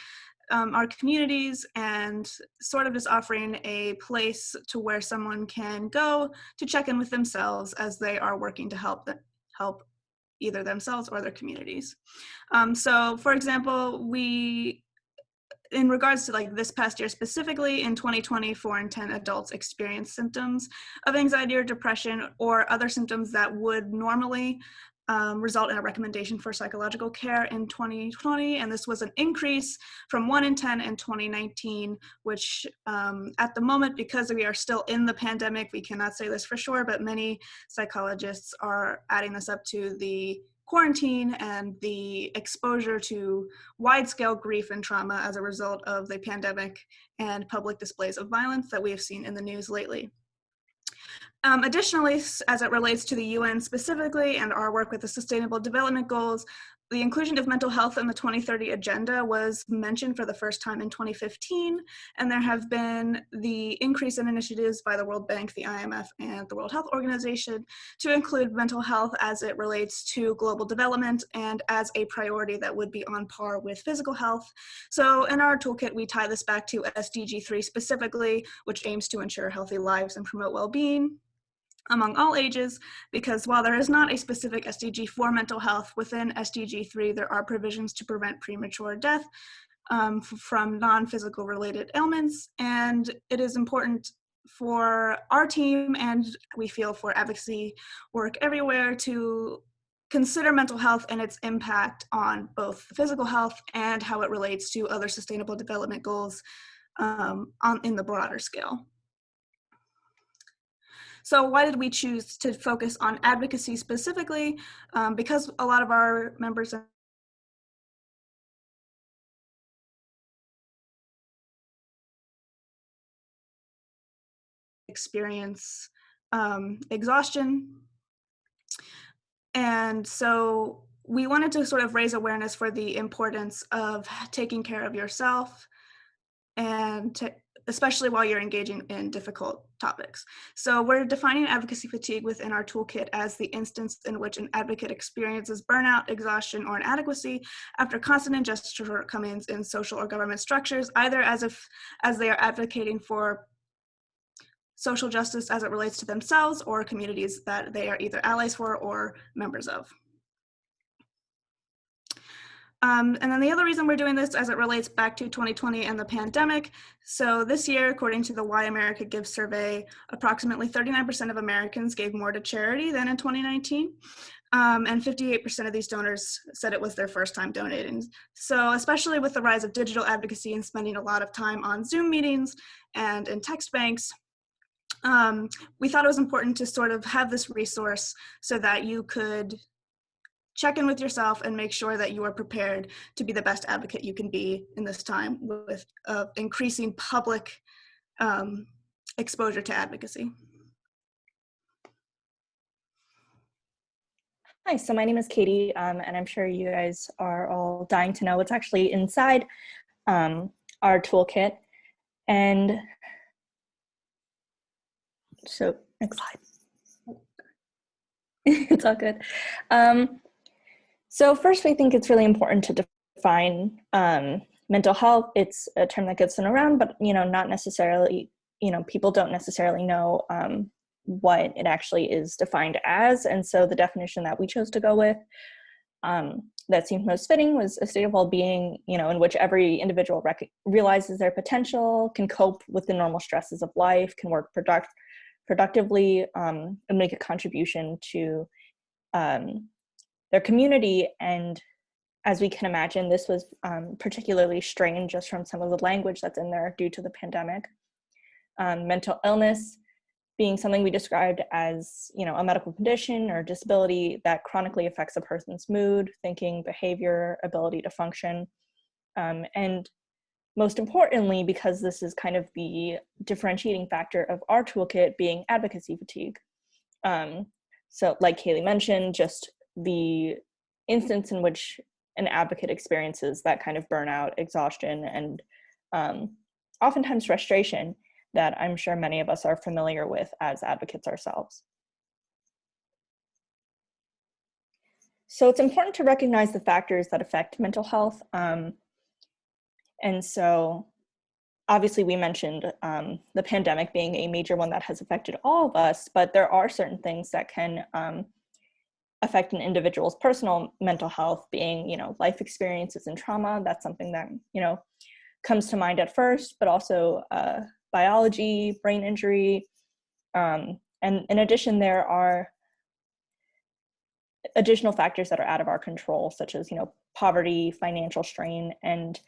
S7: our communities, and sort of just offering a place to where someone can go to check in with themselves as they are working to help either themselves or their communities. So for example, in regards to like this past year specifically, in 2020, 4 in 10 adults experienced symptoms of anxiety or depression or other symptoms that would normally result in a recommendation for psychological care in 2020, and this was an increase from 1 in 10 in 2019, which at the moment, because we are still in the pandemic, we cannot say this for sure, but many psychologists are adding this up to the quarantine and the exposure to wide-scale grief and trauma as a result of the pandemic and public displays of violence that we have seen in the news lately. Additionally, as it relates to the UN specifically and our work with the Sustainable Development Goals, the inclusion of mental health in the 2030 Agenda was mentioned for the first time in 2015, and there have been the increase in initiatives by the World Bank, the IMF, and the World Health Organization to include mental health as it relates to global development and as a priority that would be on par with physical health. So in our toolkit, we tie this back to SDG 3 specifically, which aims to ensure healthy lives and promote well-being among all ages, because while there is not a specific SDG for mental health, within SDG 3 there are provisions to prevent premature death from non-physical related ailments, and it is important for our team, and we feel for advocacy work everywhere, to consider mental health and its impact on both physical health and how it relates to other sustainable development goals in the broader scale. So why did we choose to focus on advocacy specifically? Because a lot of our members experience exhaustion. And so we wanted to sort of raise awareness for the importance of taking care of yourself, and especially while you're engaging in difficult topics. So we're defining advocacy fatigue within our toolkit as the instance in which an advocate experiences burnout, exhaustion, or inadequacy after constant injustice or shortcomings in social or government structures, either as they are advocating for social justice as it relates to themselves or communities that they are either allies for or members of. And then the other reason we're doing this as it relates back to 2020 and the pandemic. So this year, according to the Why America Gives survey, approximately 39% of Americans gave more to charity than in 2019. And 58% of these donors said it was their first time donating. So especially with the rise of digital advocacy and spending a lot of time on Zoom meetings and in text banks, we thought it was important to sort of have this resource so that you could check in with yourself and make sure that you are prepared to be the best advocate you can be in this time with increasing public exposure to advocacy.
S8: Hi, so my name is Katie, and I'm sure you guys are all dying to know what's actually inside our toolkit. And so, next slide. It's all good. So first, we think it's really important to define mental health. It's a term that gets thrown around, but not necessarily. People don't necessarily know what it actually is defined as, and so the definition that we chose to go with that seemed most fitting was a state of well-being, in which every individual realizes their potential, can cope with the normal stresses of life, can work productively, and make a contribution to their community. And as we can imagine, this was particularly strained just from some of the language that's in there due to the pandemic. Mental illness being something we described as, a medical condition or disability that chronically affects a person's mood, thinking, behavior, ability to function. And most importantly, because this is kind of the differentiating factor of our toolkit, being advocacy fatigue. So like Kaylee mentioned, just the instance in which an advocate experiences that kind of burnout, exhaustion, and oftentimes frustration that I'm sure many of us are familiar with as advocates ourselves. So it's important to recognize the factors that affect mental health. And so obviously we mentioned the pandemic being a major one that has affected all of us, but there are certain things that can affect an individual's personal mental health, being, life experiences and trauma. That's something that, comes to mind at first, but also biology, brain injury. And in addition, there are additional factors that are out of our control, such as, poverty, financial strain, and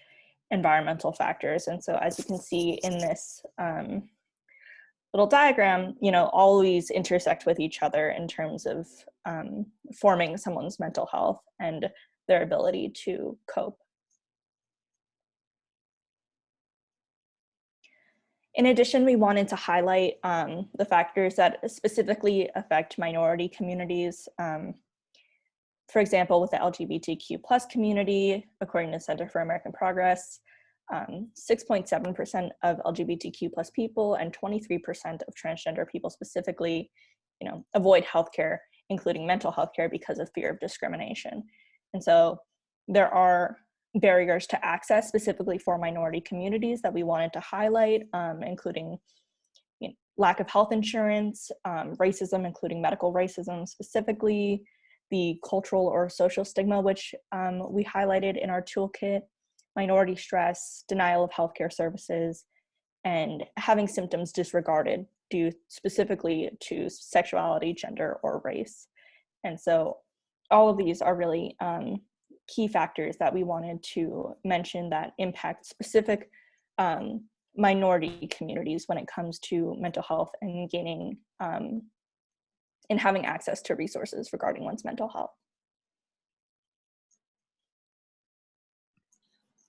S8: environmental factors. And so as you can see in this little diagram, all these intersect with each other in terms of forming someone's mental health and their ability to cope. In addition, we wanted to highlight the factors that specifically affect minority communities. For example, with the LGBTQ plus community, according to Center for American Progress, 6.7% of LGBTQ plus people and 23% of transgender people specifically, avoid healthcare, including mental health care, because of fear of discrimination. And so there are barriers to access specifically for minority communities that we wanted to highlight, including lack of health insurance, racism, including medical racism specifically, the cultural or social stigma, which we highlighted in our toolkit, minority stress, denial of healthcare services, and having symptoms disregarded due specifically to sexuality, gender, or race. And so all of these are really key factors that we wanted to mention that impact specific minority communities when it comes to mental health and gaining and having access to resources regarding one's mental health.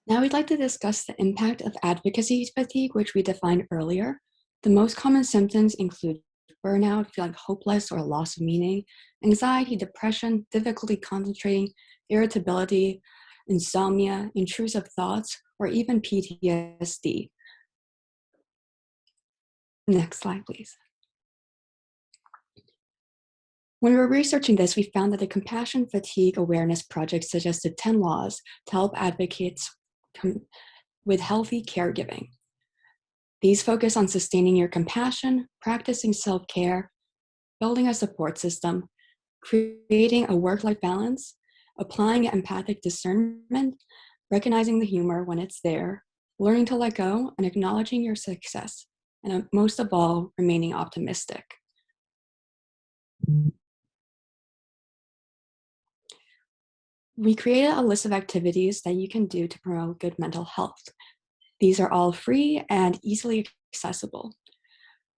S9: Now we'd like to discuss the impact of advocacy fatigue, which we defined earlier. The most common symptoms include burnout, feeling hopeless or loss of meaning, anxiety, depression, difficulty concentrating, irritability, insomnia, intrusive thoughts, or even PTSD. Next slide, please. When we were researching this, we found that the Compassion Fatigue Awareness Project suggested 10 laws to help advocates with healthy caregiving. These focus on sustaining your compassion, practicing self-care, building a support system, creating a work-life balance, applying empathic discernment, recognizing the humor when it's there, learning to let go, and acknowledging your success, and most of all, remaining optimistic. We created a list of activities that you can do to promote good mental health. These are all free and easily accessible.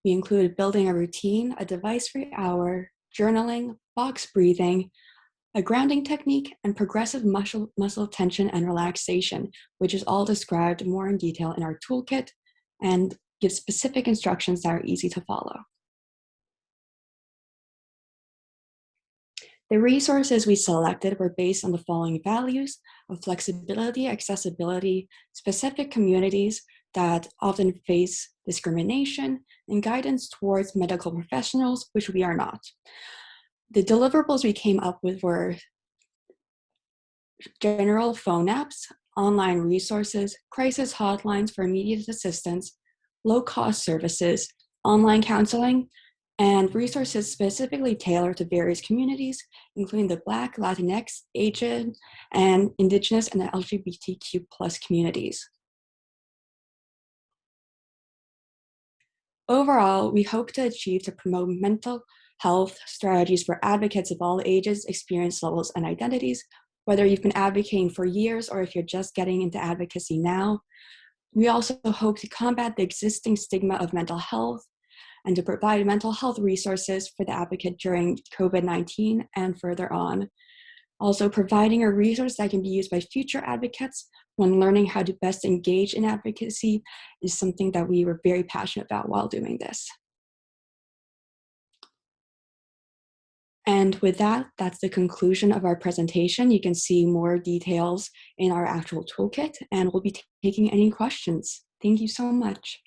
S9: We include building a routine, a device-free hour, journaling, box breathing, a grounding technique, and progressive muscle tension and relaxation, which is all described more in detail in our toolkit and gives specific instructions that are easy to follow. The resources we selected were based on the following values of flexibility, accessibility, specific communities that often face discrimination, and guidance towards medical professionals, which we are not. The deliverables we came up with were general phone apps, online resources, crisis hotlines for immediate assistance, low-cost services, online counseling, and resources specifically tailored to various communities, including the Black, Latinx, Asian, and Indigenous and LGBTQ plus communities. Overall, we hope to achieve to promote mental health strategies for advocates of all ages, experience levels, and identities, whether you've been advocating for years or if you're just getting into advocacy now. We also hope to combat the existing stigma of mental health and to provide mental health resources for the advocate during COVID-19 and further on. Also, providing a resource that can be used by future advocates when learning how to best engage in advocacy is something that we were very passionate about while doing this. And with that, that's the conclusion of our presentation. You can see more details in our actual toolkit, and we'll be taking any questions. Thank you so much.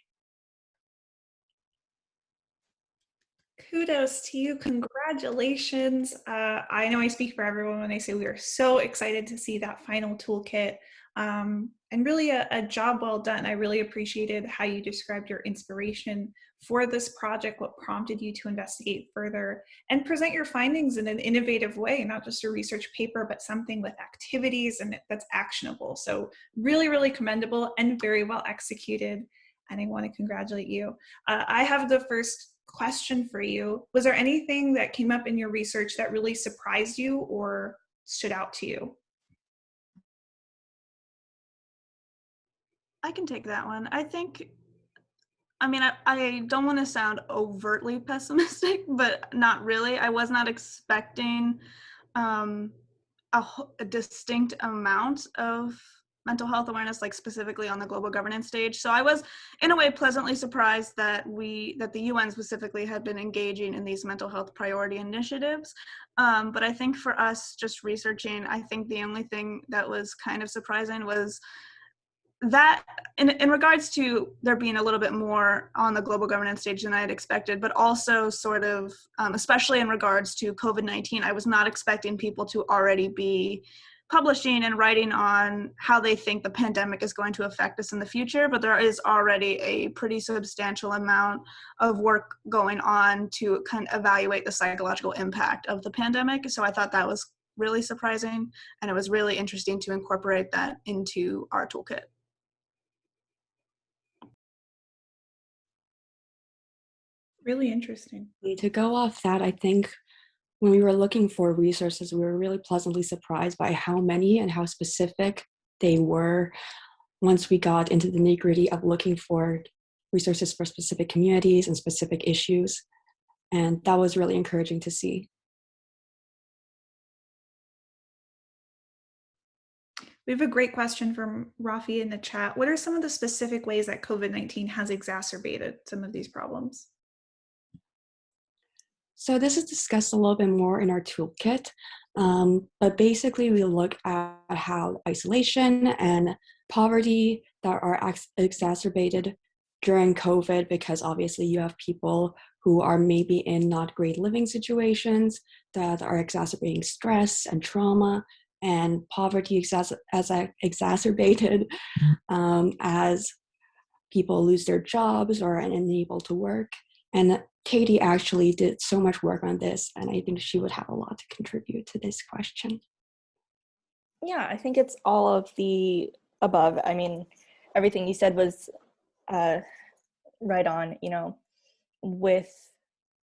S1: Kudos to you. Congratulations. I know I speak for everyone when I say we are so excited to see that final toolkit, and really a job well done. I really appreciated how you described your inspiration for this project, what prompted you to investigate further and present your findings in an innovative way, not just a research paper, but something with activities and that's actionable. So really, really commendable and very well executed. And I want to congratulate you. I have the first question for you. Was there anything that came up in your research that really surprised you or stood out to you?
S7: I can take that one. I don't want to sound overtly pessimistic, but not really. I was not expecting a distinct amount of mental health awareness, like specifically on the global governance stage. So I was, in a way, pleasantly surprised that the UN specifically had been engaging in these mental health priority initiatives. But I think for us, just researching, I think the only thing that was kind of surprising was that in regards to there being a little bit more on the global governance stage than I had expected, but also sort of, especially in regards to COVID-19, I was not expecting people to already be publishing and writing on how they think the pandemic is going to affect us in the future, but there is already a pretty substantial amount of work going on to kind of evaluate the psychological impact of the pandemic. So I thought that was really surprising, and it was really interesting to incorporate that into our toolkit.
S1: Really interesting.
S9: To go off that, I think when we were looking for resources, we were really pleasantly surprised by how many and how specific they were once we got into the nitty-gritty of looking for resources for specific communities and specific issues. And that was really encouraging to see.
S1: We have a great question from Rafi in the chat. What are some of the specific ways that COVID-19 has exacerbated some of these problems?
S9: So this is discussed a little bit more in our toolkit, but basically we look at how isolation and poverty that are exacerbated during COVID, because obviously you have people who are maybe in not great living situations that are exacerbating stress and trauma, and poverty exacerbated as people lose their jobs or are unable to work. And Katie actually did so much work on this, and I think she would have a lot to contribute to this question.
S8: Yeah, I think it's all of the above. I mean, everything you said was right on,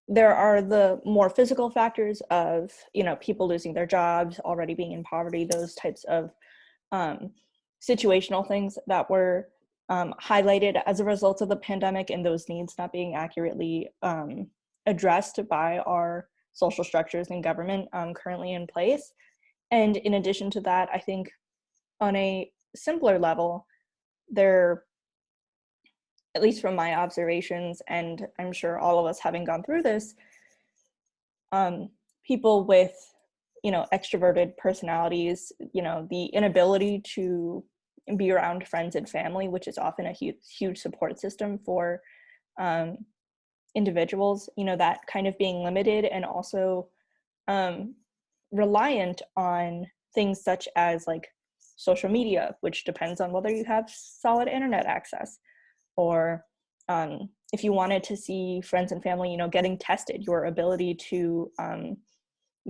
S8: there are the more physical factors of, people losing their jobs, already being in poverty, those types of situational things that were highlighted as a result of the pandemic, and those needs not being accurately addressed by our social structures and government currently in place. And in addition to that, I think on a simpler level, there, at least from my observations, and I'm sure all of us having gone through this, people with, extroverted personalities, the inability to be around friends and family, which is often a huge support system for individuals, that kind of being limited, and also reliant on things such as like social media, which depends on whether you have solid internet access, or if you wanted to see friends and family, getting tested, your ability to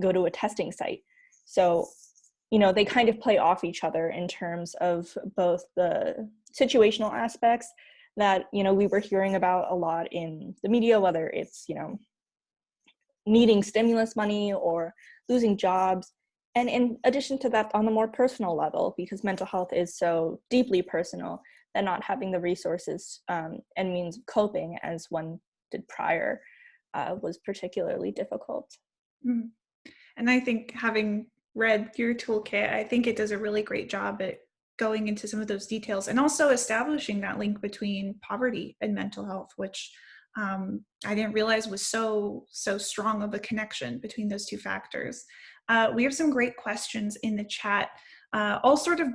S8: go to a testing site. So, they kind of play off each other in terms of both the situational aspects that, we were hearing about a lot in the media, whether it's, needing stimulus money or losing jobs. And in addition to that, on the more personal level, because mental health is so deeply personal, that not having the resources and means of coping as one did prior was particularly difficult.
S1: Mm. And I think, having read your toolkit, I think it does a really great job at going into some of those details and also establishing that link between poverty and mental health, which I didn't realize was so strong of a connection between those two factors. We have some great questions in the chat, all sort of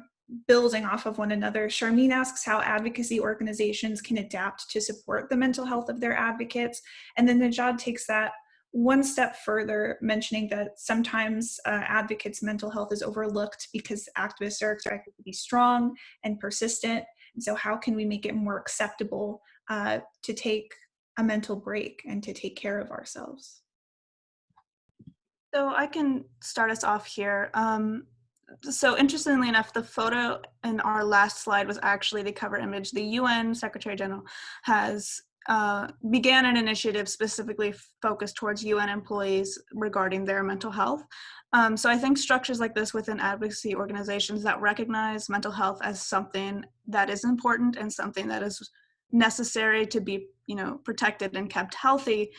S1: building off of one another. Charmine asks how advocacy organizations can adapt to support the mental health of their advocates. And then Najad takes that one step further, mentioning that sometimes advocates' mental health is overlooked because activists are expected to be strong and persistent. And so how can we make it more acceptable to take a mental break and to take care of ourselves?
S7: So I can start us off here. So interestingly enough, the photo in our last slide was actually the cover image. The UN Secretary General has began an initiative specifically focused towards UN employees regarding their mental health. So I think structures like this within advocacy organizations that recognize mental health as something that is important and something that is necessary to be, protected and kept healthy,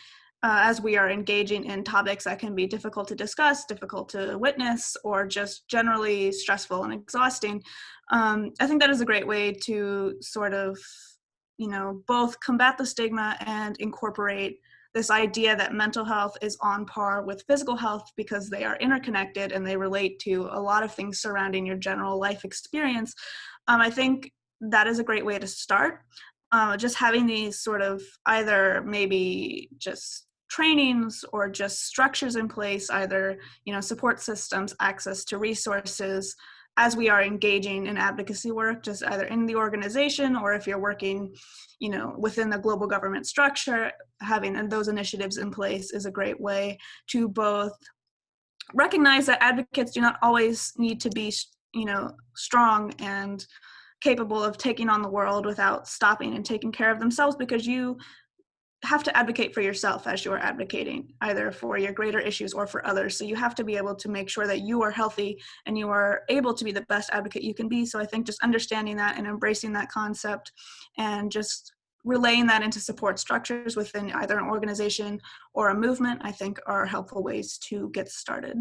S7: as we are engaging in topics that can be difficult to discuss, difficult to witness, or just generally stressful and exhausting. I think that is a great way to sort of, both combat the stigma and incorporate this idea that mental health is on par with physical health because they are interconnected and they relate to a lot of things surrounding your general life experience. I think that is a great way to start. Just having these sort of either maybe just trainings or just structures in place, either, support systems, access to resources, as we are engaging in advocacy work, just either in the organization or if you're working, within the global government structure, having those initiatives in place is a great way to both recognize that advocates do not always need to be, strong and capable of taking on the world without stopping and taking care of themselves, because you have to advocate for yourself as you're advocating, either for your greater issues or for others. So you have to be able to make sure that you are healthy and you are able to be the best advocate you can be. So I think just understanding that and embracing that concept and just relaying that into support structures within either an organization or a movement, I think are helpful ways to get started.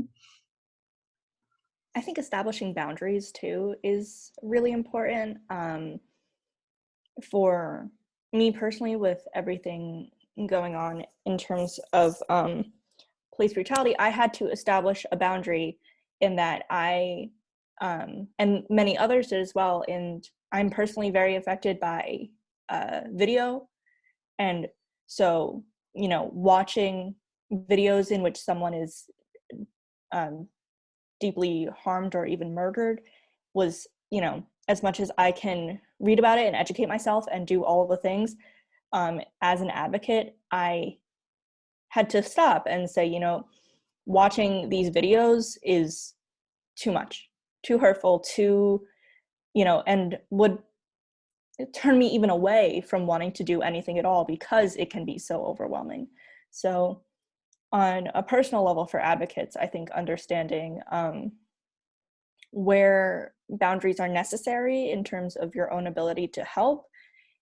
S8: I think establishing boundaries too is really important. For me personally, with everything going on in terms of police brutality, I had to establish a boundary in that I, and many others did as well, and I'm personally very affected by video. And so, watching videos in which someone is deeply harmed or even murdered was, as much as I can read about it and educate myself and do all of the things, as an advocate, I had to stop and say, watching these videos is too much, too hurtful, too, and would turn me even away from wanting to do anything at all because it can be so overwhelming. So on a personal level for advocates, I think understanding where boundaries are necessary in terms of your own ability to help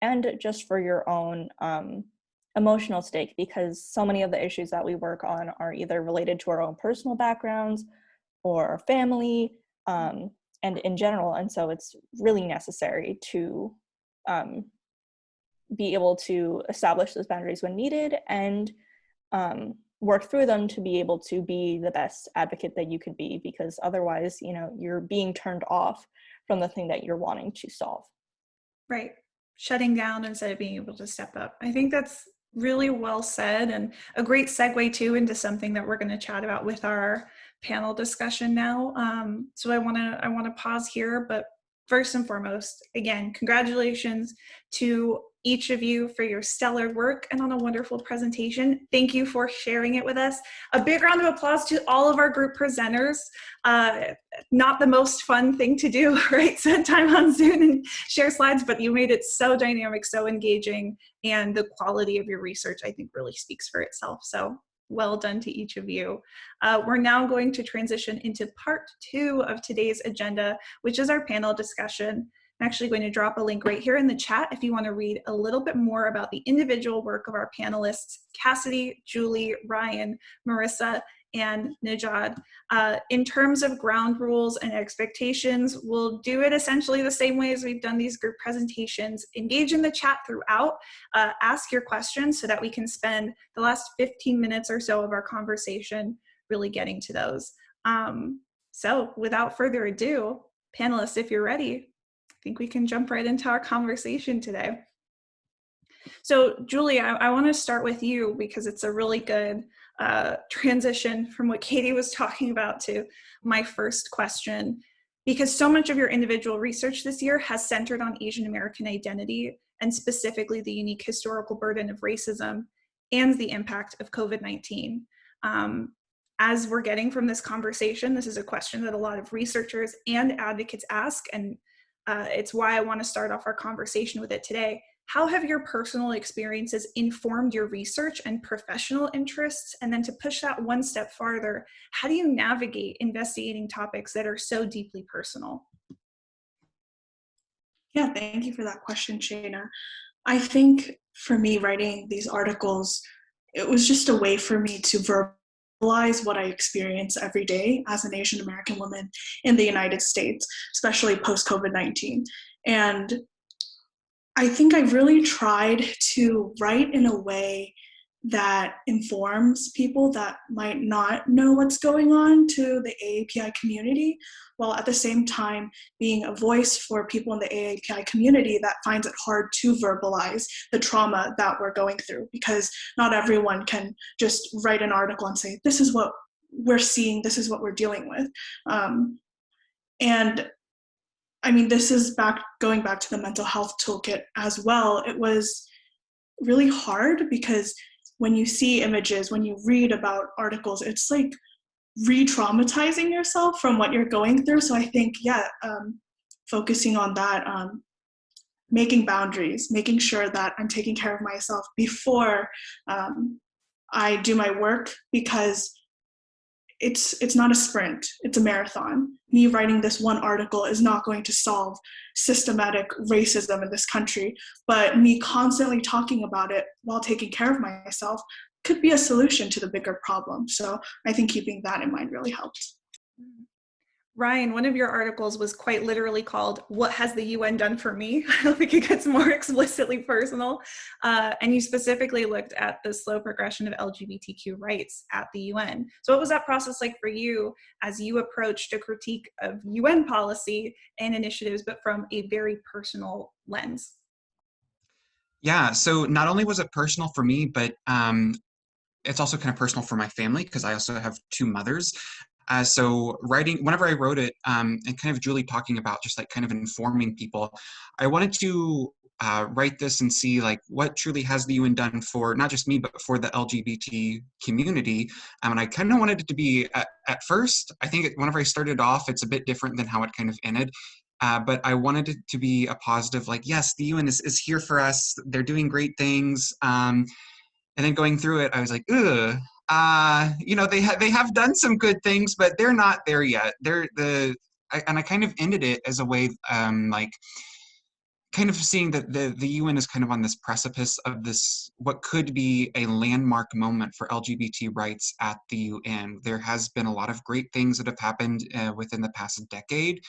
S8: and just for your own emotional stake, because so many of the issues that we work on are either related to our own personal backgrounds or family and in general. And so it's really necessary to be able to establish those boundaries when needed and work through them to be able to be the best advocate that you could be, because otherwise, you're being turned off from the thing that you're wanting to solve.
S1: Right. Shutting down instead of being able to step up. I think that's Really well said, and a great segue too into something that we're going to chat about with our panel discussion now. So I want to pause here, but first and foremost, again, congratulations to each of you for your stellar work and on a wonderful presentation. Thank you for sharing it with us. A big round of applause to all of our group presenters. Not the most fun thing to do, right? Spend time on Zoom and share slides, but you made it so dynamic, so engaging, and the quality of your research, I think, really speaks for itself. So well done to each of you. We're now going to transition into part 2 of today's agenda, which is our panel discussion. I'm actually going to drop a link right here in the chat if you want to read a little bit more about the individual work of our panelists, Cassidy, Julie, Ryan, Marissa, and Najad. In terms of ground rules and expectations, we'll do it essentially the same way as we've done these group presentations. Engage in the chat throughout, ask your questions so that we can spend the last 15 minutes or so of our conversation really getting to those. So without further ado, panelists, if you're ready, I think we can jump right into our conversation today. So Julie, I want to start with you because it's a really good transition from what Katie was talking about to my first question, because so much of your individual research this year has centered on Asian American identity and specifically the unique historical burden of racism and the impact of COVID-19. As we're getting from this conversation, this is a question that a lot of researchers and advocates ask, and it's why I want to start off our conversation with it today. How have your personal experiences informed your research and professional interests? And then to push that one step farther, how do you navigate investigating topics that are so deeply personal?
S10: Yeah, thank you for that question, Shayna. I think for me, writing these articles, it was just a way for me to verbalize what I experience every day as an Asian American woman in the United States, especially post-COVID-19. And I think I really tried to write in a way that informs people that might not know what's going on to the AAPI community, while at the same time being a voice for people in the AAPI community that finds it hard to verbalize the trauma that we're going through, because not everyone can just write an article and say, this is what we're seeing, this is what we're dealing with. And I mean, this is going back to the mental health toolkit as well. It was really hard because when you see images, when you read about articles, it's like re-traumatizing yourself from what you're going through. So I think, focusing on that, making boundaries, making sure that I'm taking care of myself before I do my work, because it's not a sprint, it's a marathon. Me writing this one article is not going to solve systematic racism in this country, but me constantly talking about it while taking care of myself could be a solution to the bigger problem. So I think keeping that in mind really helped.
S1: Ryan, one of your articles was quite literally called, "What Has the UN Done for Me?" I don't think it gets more explicitly personal. And you specifically looked at the slow progression of LGBTQ rights at the UN. So what was that process like for you as you approached a critique of UN policy and initiatives, but from a very personal lens?
S11: Yeah, so not only was it personal for me, but it's also kind of personal for my family because I also have two mothers. So whenever I wrote it, and kind of Julie talking about just like kind of informing people, I wanted to write this and see like what truly has the UN done for not just me, but for the LGBT community. And I kind of wanted it to be, at first, I think whenever I started off, it's a bit different than how it kind of ended. But I wanted it to be a positive, like, yes, the UN is here for us. They're doing great things. And then going through it, I was like, ugh. They have done some good things, but they're not there yet. And I kind of ended it as a way, like, kind of seeing that the UN is kind of on this precipice of this, what could be a landmark moment for LGBT rights at the UN. There has been a lot of great things that have happened within the past decade,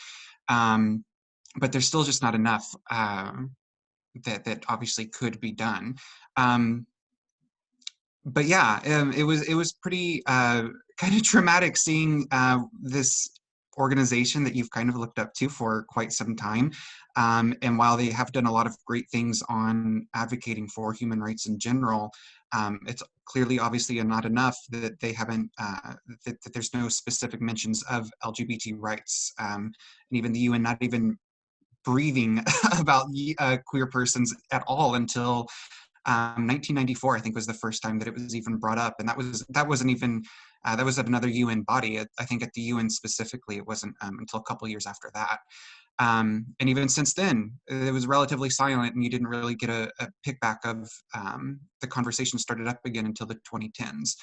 S11: but there's still just not enough that obviously could be done. But yeah, it was pretty kind of traumatic seeing this organization that you've kind of looked up to for quite some time. And while they have done a lot of great things on advocating for human rights in general, it's clearly obviously not enough that they haven't, that there's no specific mentions of LGBT rights. And even the UN not even breathing about queer persons at all until 1994, I think, was the first time that it was even brought up, and that wasn't even that was at another UN body. I think at the UN specifically, it wasn't until a couple years after that. And even since then, it was relatively silent, and you didn't really get a pickback of the conversation started up again until the 2010s.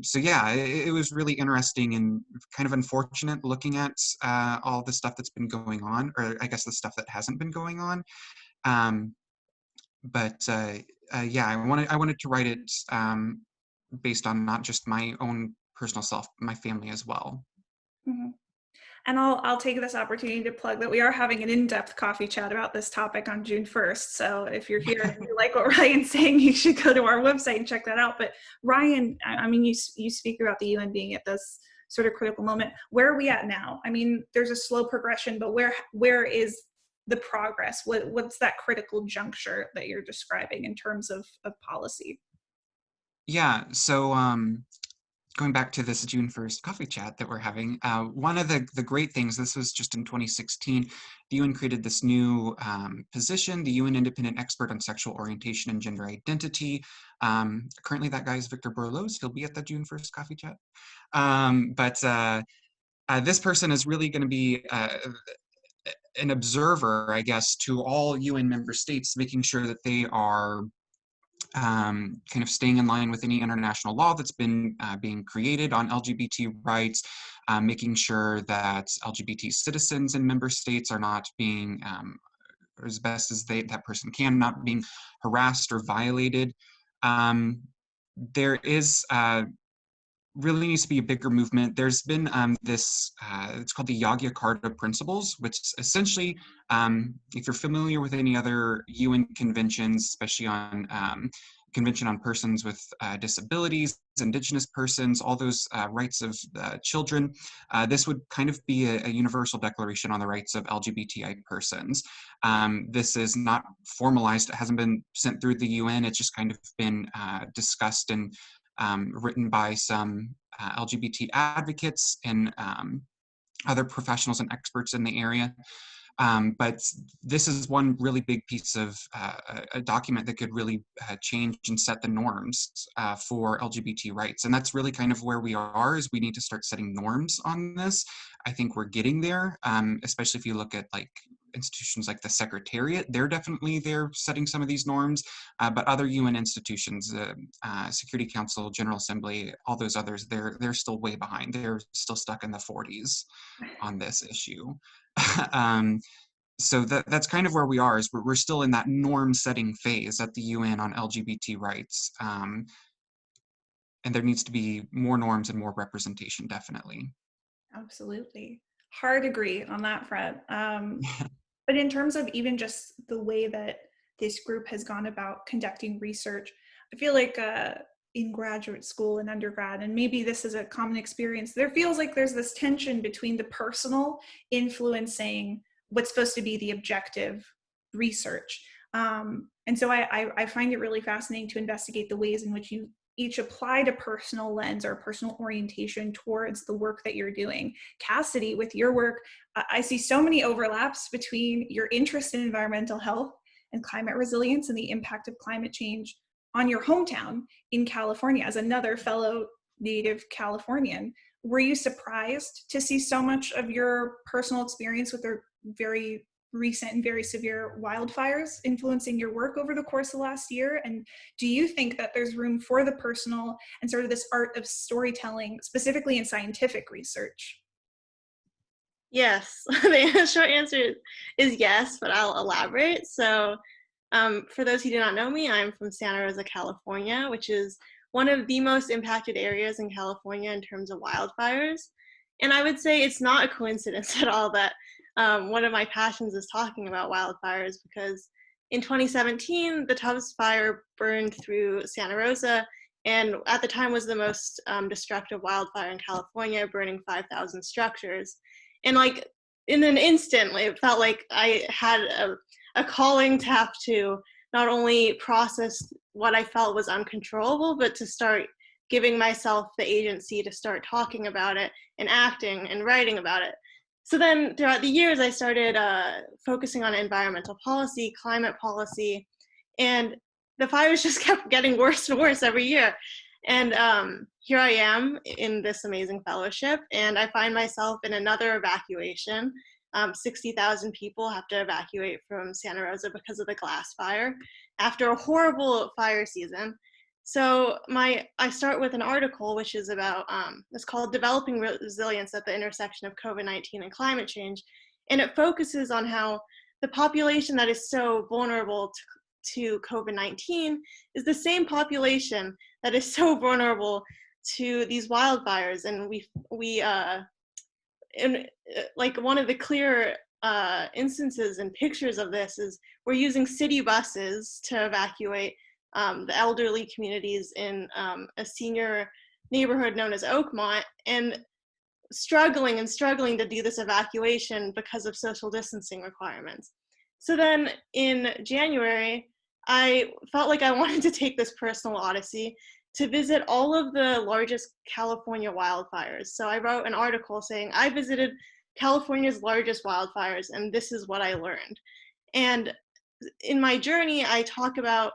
S11: So yeah, it was really interesting and kind of unfortunate looking at all the stuff that's been going on, or I guess the stuff that hasn't been going on. But yeah, I wanted to write it based on not just my own personal self, my family as well.
S1: Mm-hmm. And I'll take this opportunity to plug that we are having an in-depth coffee chat about this topic on June 1st. So if you're here and you like what Ryan's saying, you should go to our website and check that out. But Ryan, I mean, you speak about the UN being at this sort of critical moment. Where are we at now? I mean, there's a slow progression, but where is the progress? What's that critical juncture that you're describing in terms of policy?
S11: Yeah, so going back to this June 1st coffee chat that we're having, one of the great things, this was just in 2016, the UN created this new position, the UN Independent Expert on Sexual Orientation and Gender Identity. Currently that guy is Victor Borlos. He'll be at the June 1st coffee chat. But this person is really going to be an observer, I guess, to all UN member states, making sure that they are kind of staying in line with any international law that's been being created on LGBT rights, making sure that LGBT citizens in member states are not being, as best as that person can, not being harassed or violated. There is really needs to be a bigger movement. There's been this, it's called the Yogyakarta Principles, which essentially, if you're familiar with any other UN conventions, especially on Convention on Persons with Disabilities, Indigenous persons, all those rights of children, this would kind of be a universal declaration on the rights of LGBTI persons. This is not formalized, it hasn't been sent through the UN, it's just kind of been discussed and written by some LGBT advocates and other professionals and experts in the area. But this is one really big piece of a document that could really change and set the norms for LGBT rights. And that's really kind of where we are, is we need to start setting norms on this. I think we're getting there, especially if you look at like institutions like the Secretariat, they're setting some of these norms, but other UN institutions, Security Council, General Assembly, all those others, they're still way behind. They're still stuck in the 40s on this issue. So that's kind of where we are, is we're still in that norm setting phase at the UN on LGBT rights. And there needs to be more norms and more representation, definitely.
S1: Absolutely. Hard agree on that front. But in terms of even just the way that this group has gone about conducting research, I feel like in graduate school and undergrad, and maybe this is a common experience, there feels like there's this tension between the personal influencing what's supposed to be the objective research. And so I find it really fascinating to investigate the ways in which you each applied a personal lens or a personal orientation towards the work that you're doing. Cassidy, with your work, I see so many overlaps between your interest in environmental health and climate resilience and the impact of climate change on your hometown in California as another fellow native Californian. Were you surprised to see so much of your personal experience with the very recent and very severe wildfires influencing your work over the course of the last year? And do you think that there's room for the personal and sort of this art of storytelling, specifically in scientific research?
S12: Yes, the short answer is yes, but I'll elaborate. So for those who do not know me, I'm from Santa Rosa, California, which is one of the most impacted areas in California in terms of wildfires. And I would say it's not a coincidence at all that one of my passions is talking about wildfires, because in 2017, the toughest fire burned through Santa Rosa and at the time was the most destructive wildfire in California, burning 5,000 structures. And like in an instant, it felt like I had a calling to have to not only process what I felt was uncontrollable, but to start giving myself the agency to start talking about it and acting and writing about it. So then throughout the years, I started focusing on environmental policy, climate policy, and the fires just kept getting worse and worse every year. And here I am in this amazing fellowship, and I find myself in another evacuation. 60,000 people have to evacuate from Santa Rosa because of the glass fire after a horrible fire season. So I start with an article which is about, it's called Developing Resilience at the Intersection of COVID-19 and Climate Change. And it focuses on how the population that is so vulnerable to COVID-19 is the same population that is so vulnerable to these wildfires. And like one of the clear instances and pictures of this is we're using city buses to evacuate the elderly communities in a senior neighborhood known as Oakmont, and struggling to do this evacuation because of social distancing requirements. So then in January, I felt like I wanted to take this personal odyssey to visit all of the largest California wildfires. So I wrote an article saying, I visited California's largest wildfires, and this is what I learned. And in my journey, I talk about,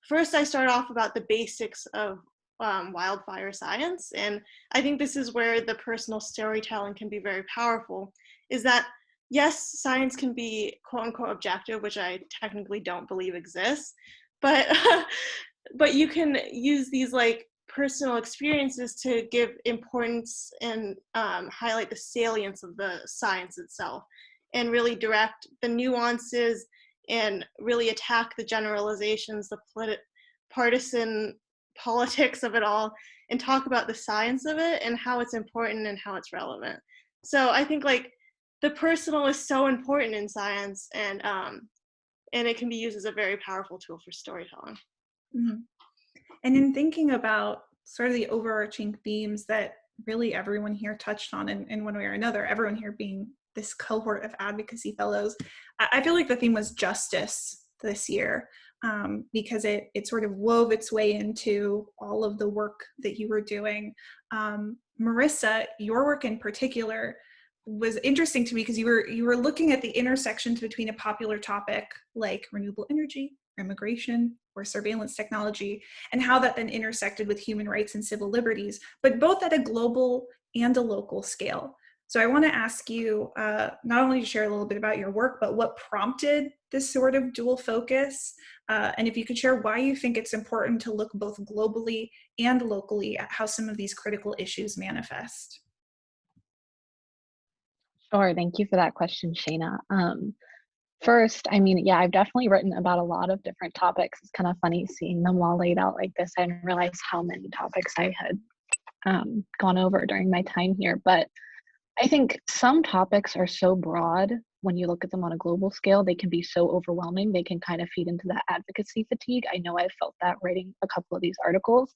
S12: first I start off about the basics of wildfire science. And I think this is where the personal storytelling can be very powerful, is that yes, science can be quote unquote objective, which I technically don't believe exists, but but you can use these like personal experiences to give importance and highlight the salience of the science itself, and really direct the nuances and really attack the generalizations, the partisan politics of it all, and talk about the science of it and how it's important and how it's relevant. So I think like the personal is so important in science, and it can be used as a very powerful tool for storytelling.
S1: Mm-hmm. And in thinking about sort of the overarching themes that really everyone here touched on in one way or another, everyone here being this cohort of advocacy fellows, I feel like the theme was justice this year, because it sort of wove its way into all of the work that you were doing. Marissa, your work in particular was interesting to me because you were looking at the intersections between a popular topic like renewable energy, immigration, or surveillance technology, and how that then intersected with human rights and civil liberties, but both at a global and a local scale. So I want to ask you not only to share a little bit about your work, but what prompted this sort of dual focus, and if you could share why you think it's important to look both globally and locally at how some of these critical issues manifest.
S13: Sure, thank you for that question, Shayna. First, I mean, yeah, I've definitely written about a lot of different topics. It's kind of funny seeing them all laid out like this. I didn't realize how many topics I had gone over during my time here, but I think some topics are so broad when you look at them on a global scale, they can be so overwhelming. They can kind of feed into that advocacy fatigue. I know I've felt that writing a couple of these articles.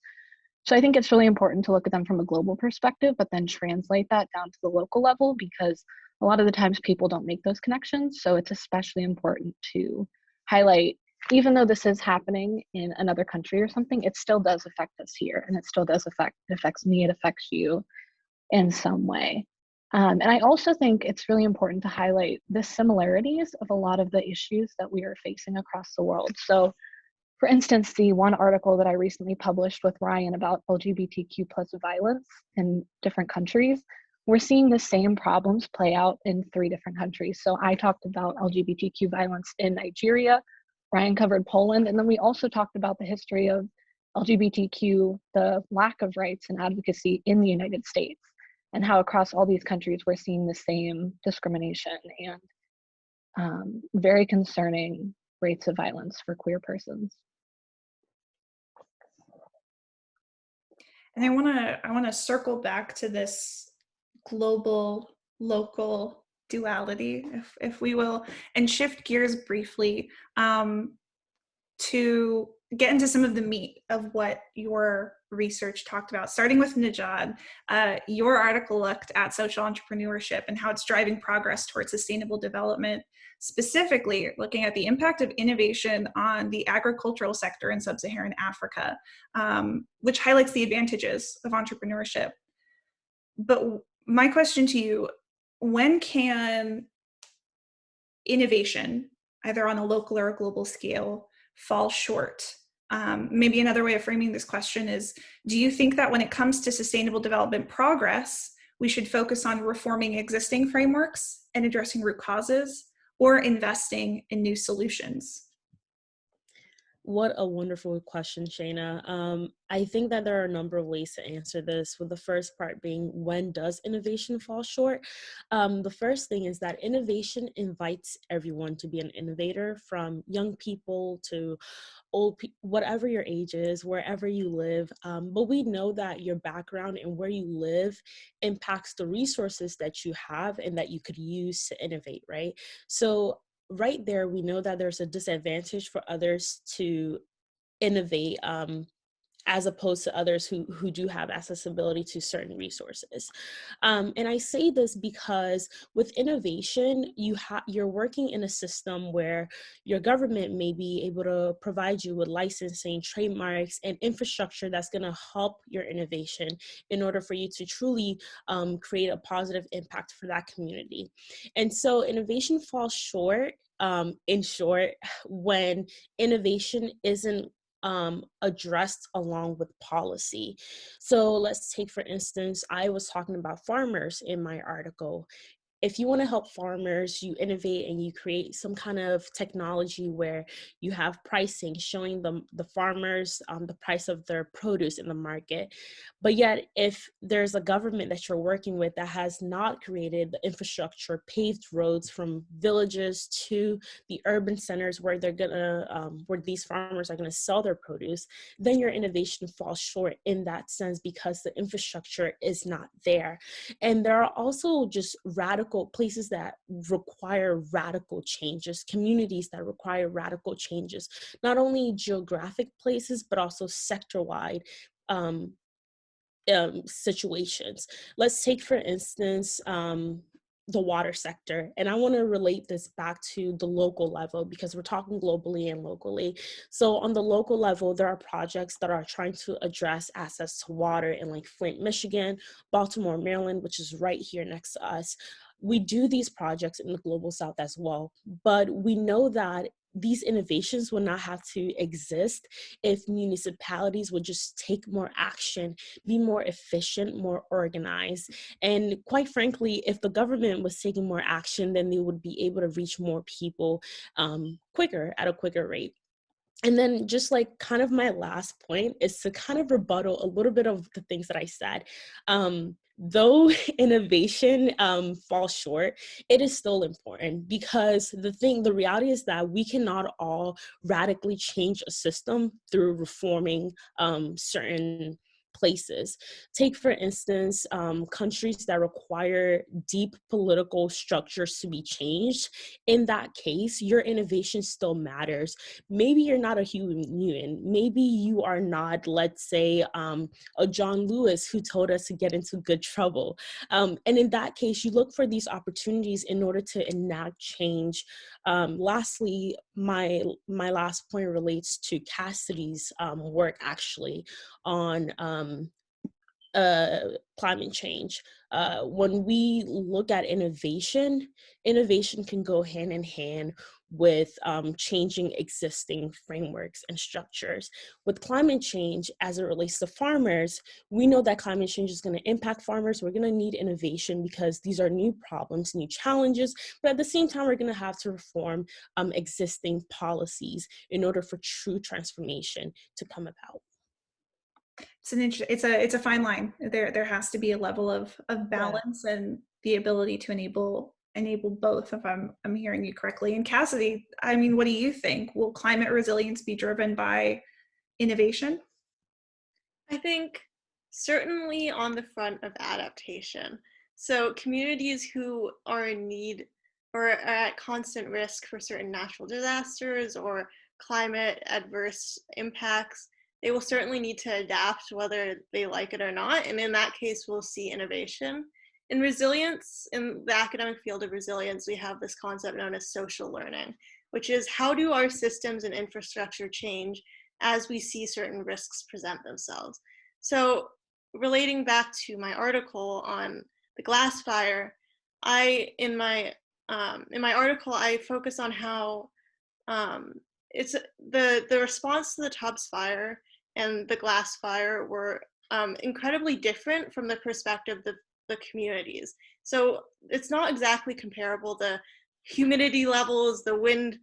S13: So I think it's really important to look at them from a global perspective, but then translate that down to the local level, because a lot of the times people don't make those connections. So it's especially important to highlight, even though this is happening in another country or something, it still does affect us here. And it still does it affects me, it affects you in some way. And I also think it's really important to highlight the similarities of a lot of the issues that we are facing across the world. So for instance, the one article that I recently published with Ryan about LGBTQ plus violence in different countries, we're seeing the same problems play out in 3 different countries. So I talked about LGBTQ violence in Nigeria, Ryan covered Poland, and then we also talked about the history of LGBTQ, the lack of rights and advocacy in the United States, and how across all these countries we're seeing the same discrimination and very concerning rates of violence for queer persons.
S1: And I want to circle back to this global local duality, if we will, and shift gears briefly to get into some of the meat of what your research talked about, starting with Najad. Your article looked at social entrepreneurship and how it's driving progress towards sustainable development, specifically looking at the impact of innovation on the agricultural sector in sub-Saharan Africa, which highlights the advantages of entrepreneurship. But my question to you, when can innovation, either on a local or a global scale, fall short? Maybe another way of framing this question is, do you think that when it comes to sustainable development progress, we should focus on reforming existing frameworks and addressing root causes, or investing in new solutions?
S14: What a wonderful question, Shayna. I think that there are a number of ways to answer this, with the first part being, when does innovation fall short? The first thing is that innovation invites everyone to be an innovator, from young people to old people, whatever your age is, wherever you live. But we know that your background and where you live impacts the resources that you have and that you could use to innovate, right? So right there, we know that there's a disadvantage for others to innovate, as opposed to others who do have accessibility to certain resources. And I say this because with innovation, you're working in a system where your government may be able to provide you with licensing, trademarks, and infrastructure that's going to help your innovation in order for you to truly create a positive impact for that community. And so innovation falls short, in short, when innovation isn't addressed along with policy. So let's take, for instance, I was talking about farmers in my article. If you want to help farmers, you innovate and you create some kind of technology where you have pricing showing them, the farmers, the price of their produce in the market. But yet, if there's a government that you're working with that has not created the infrastructure, paved roads from villages to the urban centers where they're gonna, where these farmers are gonna sell their produce, then your innovation falls short in that sense, because the infrastructure is not there. And there are also just radical places that require radical changes, communities that require radical changes, not only geographic places, but also sector-wide situations. Let's take, for instance, the water sector. And I want to relate this back to the local level, because we're talking globally and locally. So on the local level, there are projects that are trying to address access to water in like Flint, Michigan, Baltimore, Maryland, which is right here next to us. We do these projects in the global south as well, but we know that these innovations would not have to exist if municipalities would just take more action, be more efficient, more organized. And quite frankly, if the government was taking more action, then they would be able to reach more people quicker, at a quicker rate. And then just like kind of my last point is to kind of rebuttal a little bit of the things that I said. Though innovation falls short, it is still important, because the reality is that we cannot all radically change a system through reforming certain places. Take, for instance, countries that require deep political structures to be changed. In that case, your innovation still matters. Maybe you're not a human mutant. Maybe you are not, let's say, a John Lewis who told us to get into good trouble. And in that case, you look for these opportunities in order to enact change. Lastly, my last point relates to Cassidy's work actually on climate change. When we look at innovation, innovation can go hand in hand with changing existing frameworks and structures. With climate change, as it relates to farmers, we know that climate change is going to impact farmers. We're going to need innovation because these are new problems, new challenges, but at the same time, we're going to have to reform existing policies in order for true transformation to come about.
S1: It's a fine line. There has to be a level of balance, yeah, and the ability to enable both, if I'm hearing you correctly. And Cassidy, I mean, what do you think? Will climate resilience be driven by innovation?
S12: I think certainly on the front of adaptation. So communities who are in need or are at constant risk for certain natural disasters or climate adverse impacts, they will certainly need to adapt whether they like it or not. And in that case, we'll see innovation. In resilience, in the academic field of resilience, we have this concept known as social learning, which is how do our systems and infrastructure change as we see certain risks present themselves. So relating back to my article on the glass fire, in my article, I focus on how it's the response to the Tubbs fire and the glass fire were incredibly different from the perspective of the communities. So it's not exactly comparable, the humidity levels, the wind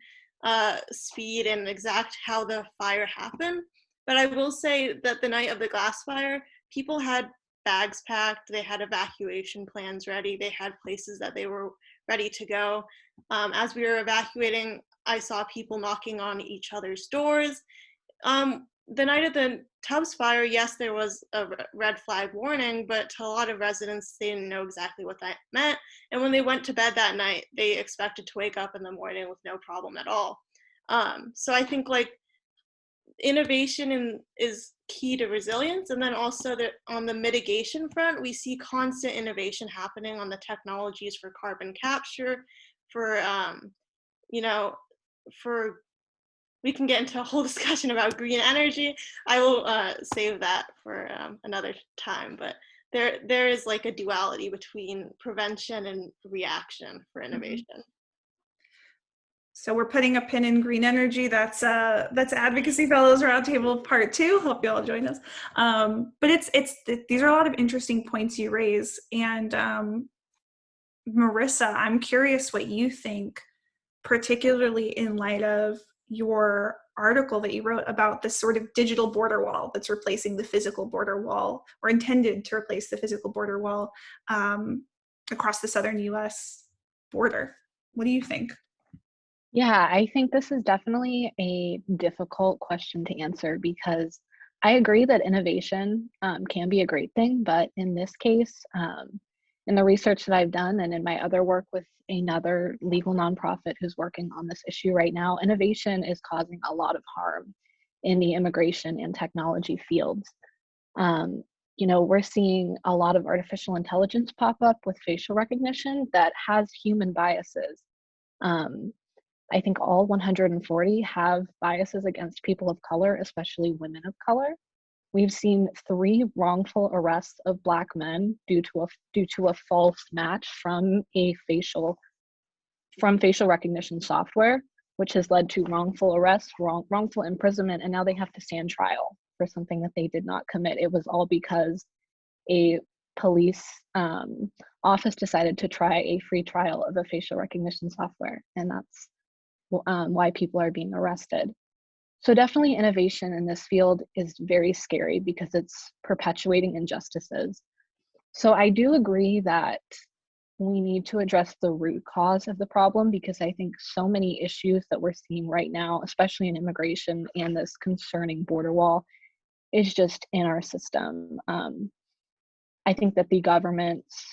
S12: speed, and exact how the fire happened. But I will say that the night of the glass fire, people had bags packed, they had evacuation plans ready, they had places that they were ready to go. As we were evacuating, I saw people knocking on each other's doors. The night of the Tubbs fire, yes, there was a red flag warning, but to a lot of residents, they didn't know exactly what that meant. And when they went to bed that night, they expected to wake up in the morning with no problem at all. So I think like innovation is key to resilience. And then also on the mitigation front, we see constant innovation happening on the technologies for carbon capture, for, we can get into a whole discussion about green energy. I will save that for another time, but there is like a duality between prevention and reaction for innovation.
S1: So we're putting a pin in green energy. That's Advocacy Fellows Roundtable Part 2. Hope you all join us. But these are a lot of interesting points you raise. And Marissa, I'm curious what you think, particularly in light of your article that you wrote about this sort of digital border wall that's replacing the physical border wall, or intended to replace the physical border wall across the southern US border. What do you think?
S13: Yeah, I think this is definitely a difficult question to answer because I agree that innovation can be a great thing, but in this case, in the research that I've done and in my other work with another legal nonprofit who's working on this issue right now, innovation is causing a lot of harm in the immigration and technology fields. We're seeing a lot of artificial intelligence pop up with facial recognition that has human biases. I think all 140 have biases against people of color, especially women of color. We've seen 3 wrongful arrests of Black men due to a false match from facial recognition software, which has led to wrongful arrests, wrongful imprisonment, and now they have to stand trial for something that they did not commit. It was all because a police office decided to try a free trial of a facial recognition software, and that's why people are being arrested. So definitely innovation in this field is very scary because it's perpetuating injustices. So I do agree that we need to address the root cause of the problem because I think so many issues that we're seeing right now, especially in immigration and this concerning border wall, is just in our system. I think that the government's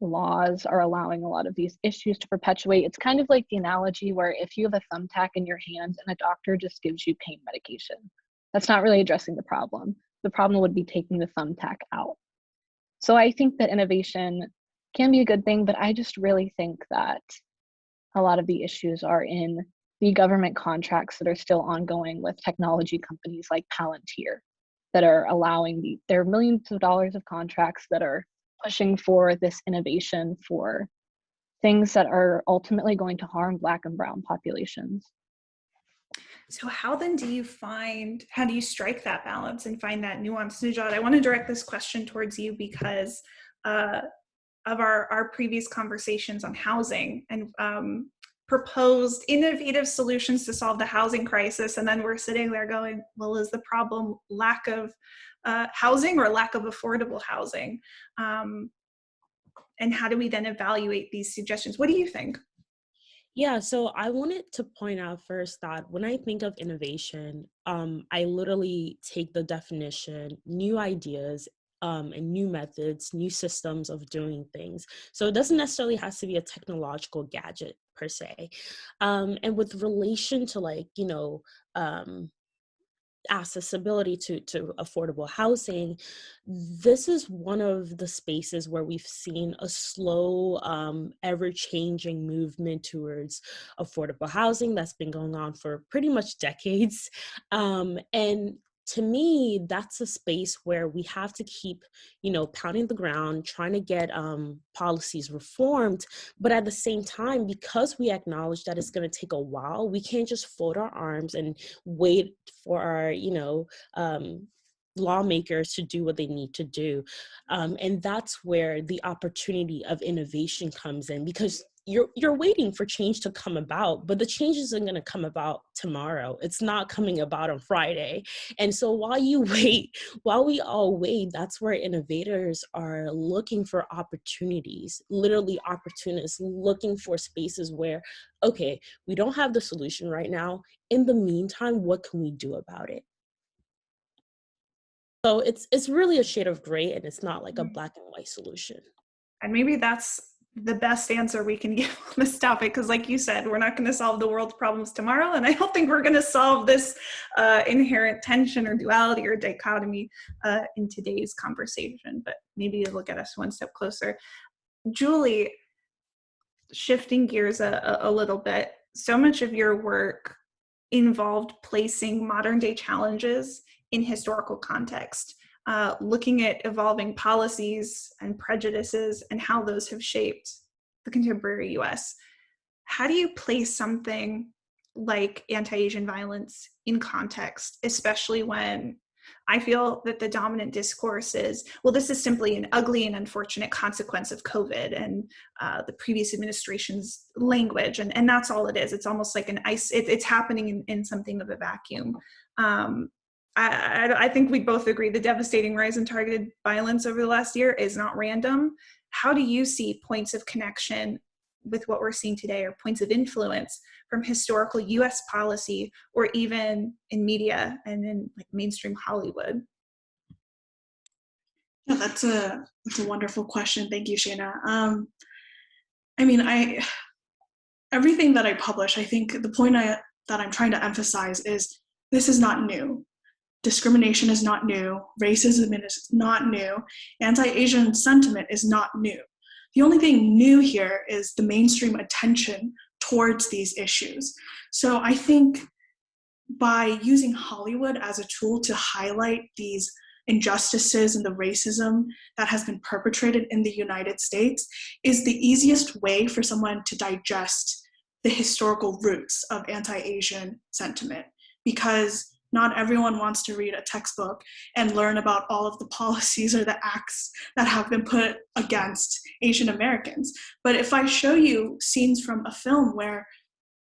S13: laws are allowing a lot of these issues to perpetuate. It's kind of like the analogy where if you have a thumbtack in your hand and a doctor just gives you pain medication, that's not really addressing the problem. The problem would be taking the thumbtack out. So I think that innovation can be a good thing, but I just really think that a lot of the issues are in the government contracts that are still ongoing with technology companies like Palantir that are allowing there are millions of dollars of contracts that are pushing for this innovation for things that are ultimately going to harm Black and Brown populations.
S1: So how then do you strike that balance and find that nuance? Najat, I want to direct this question towards you because of our previous conversations on housing and proposed innovative solutions to solve the housing crisis. And then we're sitting there going, well, is the problem lack of housing or lack of affordable housing? And how do we then evaluate these suggestions? What do you think?
S14: Yeah, so I wanted to point out first that when I think of innovation, I literally take the definition, new ideas and new methods, new systems of doing things. So it doesn't necessarily have to be a technological gadget per se. And with relation to like, accessibility to affordable housing, this is one of the spaces where we've seen a slow, ever-changing movement towards affordable housing that's been going on for pretty much decades. And to me, that's a space where we have to keep, pounding the ground, trying to get policies reformed. But at the same time, because we acknowledge that it's going to take a while, we can't just fold our arms and wait for our, lawmakers to do what they need to do. And that's where the opportunity of innovation comes in, because you're waiting for change to come about, but the change isn't going to come about tomorrow. It's not coming about on Friday. And so while we all wait, that's where innovators are looking for opportunities, literally opportunists, looking for spaces where, okay, we don't have the solution right now. In the meantime, what can we do about it? So it's really a shade of gray, and it's not like a black and white solution.
S1: And maybe that's the best answer we can give on this topic, because like you said, we're not going to solve the world's problems tomorrow, and I don't think we're going to solve this inherent tension or duality or dichotomy in today's conversation, but maybe it'll get us one step closer. Julie, shifting gears a little bit, so much of your work involved placing modern day challenges in historical context, looking at evolving policies and prejudices and how those have shaped the contemporary US. How do you place something like anti-Asian violence in context, especially when I feel that the dominant discourse is, well, this is simply an ugly and unfortunate consequence of COVID and the previous administration's language, and that's all it is. It's almost like it's happening in something of a vacuum. I think we both agree the devastating rise in targeted violence over the last year is not random. How do you see points of connection with what we're seeing today, or points of influence from historical US policy, or even in media and in like mainstream Hollywood?
S10: Yeah, that's a wonderful question. Thank you, Shayna. Everything that I publish, I think the point that I'm trying to emphasize is this is not new. Discrimination is not new. Racism is not new. Anti-Asian sentiment is not new. The only thing new here is the mainstream attention towards these issues. So I think by using Hollywood as a tool to highlight these injustices and the racism that has been perpetrated in the United States is the easiest way for someone to digest the historical roots of anti-Asian sentiment, because not everyone wants to read a textbook and learn about all of the policies or the acts that have been put against Asian Americans. But if I show you scenes from a film where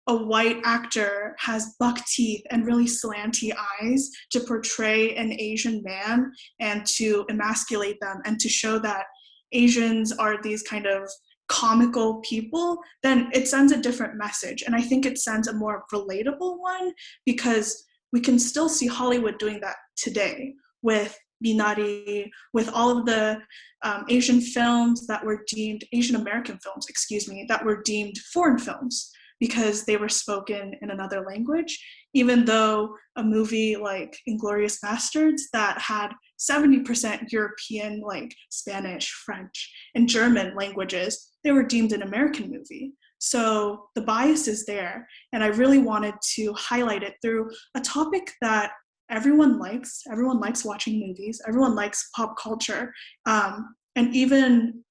S10: a white actor has buck teeth and really slanty eyes to portray an Asian man and to emasculate them and to show that Asians are these kind of comical people, then it sends a different message. And I think it sends a more relatable one, because we can still see Hollywood doing that today with Minari, with all of the Asian films that were deemed, Asian American films, that were deemed foreign films because they were spoken in another language, even though a movie like Inglourious Basterds that had 70% European, like Spanish, French, and German languages, they were deemed an American movie. So the bias is there, and I really wanted to highlight it through a topic that everyone likes. Everyone likes watching movies. Everyone likes pop culture. And even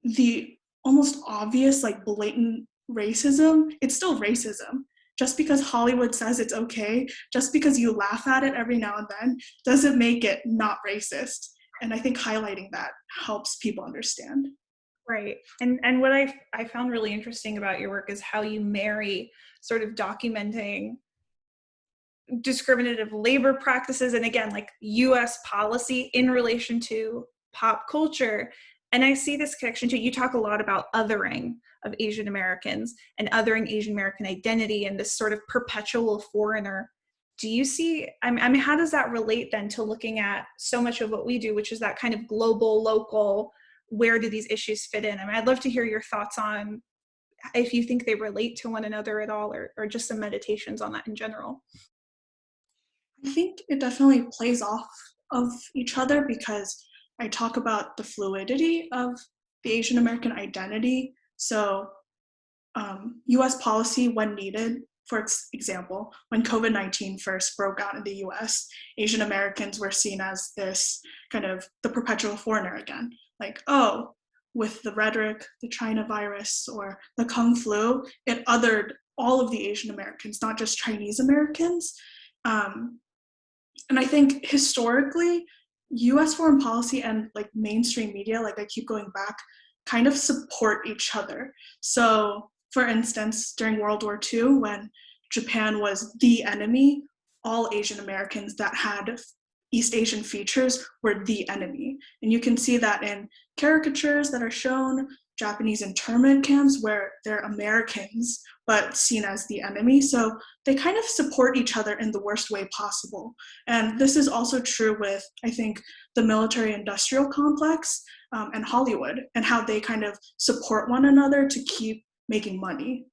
S10: the almost obvious, like blatant racism, it's still racism. Just because Hollywood says it's okay, just because you laugh at it every now and then, doesn't make it not racist. And I think highlighting that helps people understand.
S1: Right. And what I found really interesting about your work is how you marry sort of documenting discriminative labor practices and, again, like US policy in relation to pop culture. And I see this connection too. You talk a lot about othering of Asian Americans and othering Asian American identity and this sort of perpetual foreigner do you see, I mean, how does that relate then to looking at so much of what we do, which is that kind of global, local, where do these issues fit in? I mean, I'd love to hear your thoughts on if you think they relate to one another at all, or just some meditations on that in general.
S10: I think it definitely plays off of each other, because I talk about the fluidity of the Asian American identity. So US policy when needed, for example, when COVID-19 first broke out in the US, Asian Americans were seen as this kind of the perpetual foreigner again. Like, oh, with the rhetoric, the China virus or the Kung flu, it othered all of the Asian Americans, not just Chinese Americans. And I think historically, US foreign policy and like mainstream media, like I keep going back, kind of support each other. So for instance, during World War II, when Japan was the enemy, all Asian Americans that had East Asian features were the enemy. And you can see that in caricatures that are shown, Japanese internment camps where they're Americans, but seen as the enemy. So they kind of support each other in the worst way possible. And this is also true with, I think, the military-industrial complex and Hollywood, and how they kind of support one another to keep making money.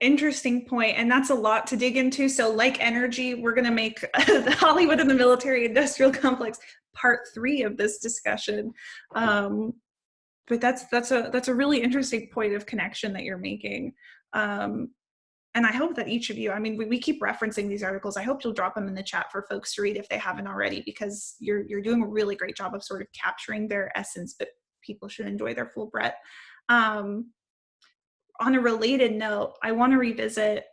S1: Interesting point, and that's a lot to dig into. So like energy, we're going to make the Hollywood and the military-industrial complex part 3 of this discussion. But that's a really interesting point of connection that you're making. And I hope that each of you, I mean, we keep referencing these articles. I hope you'll drop them in the chat for folks to read if they haven't already, because you're doing a really great job of sort of capturing their essence, but people should enjoy their full breadth. On a related note, I want to revisit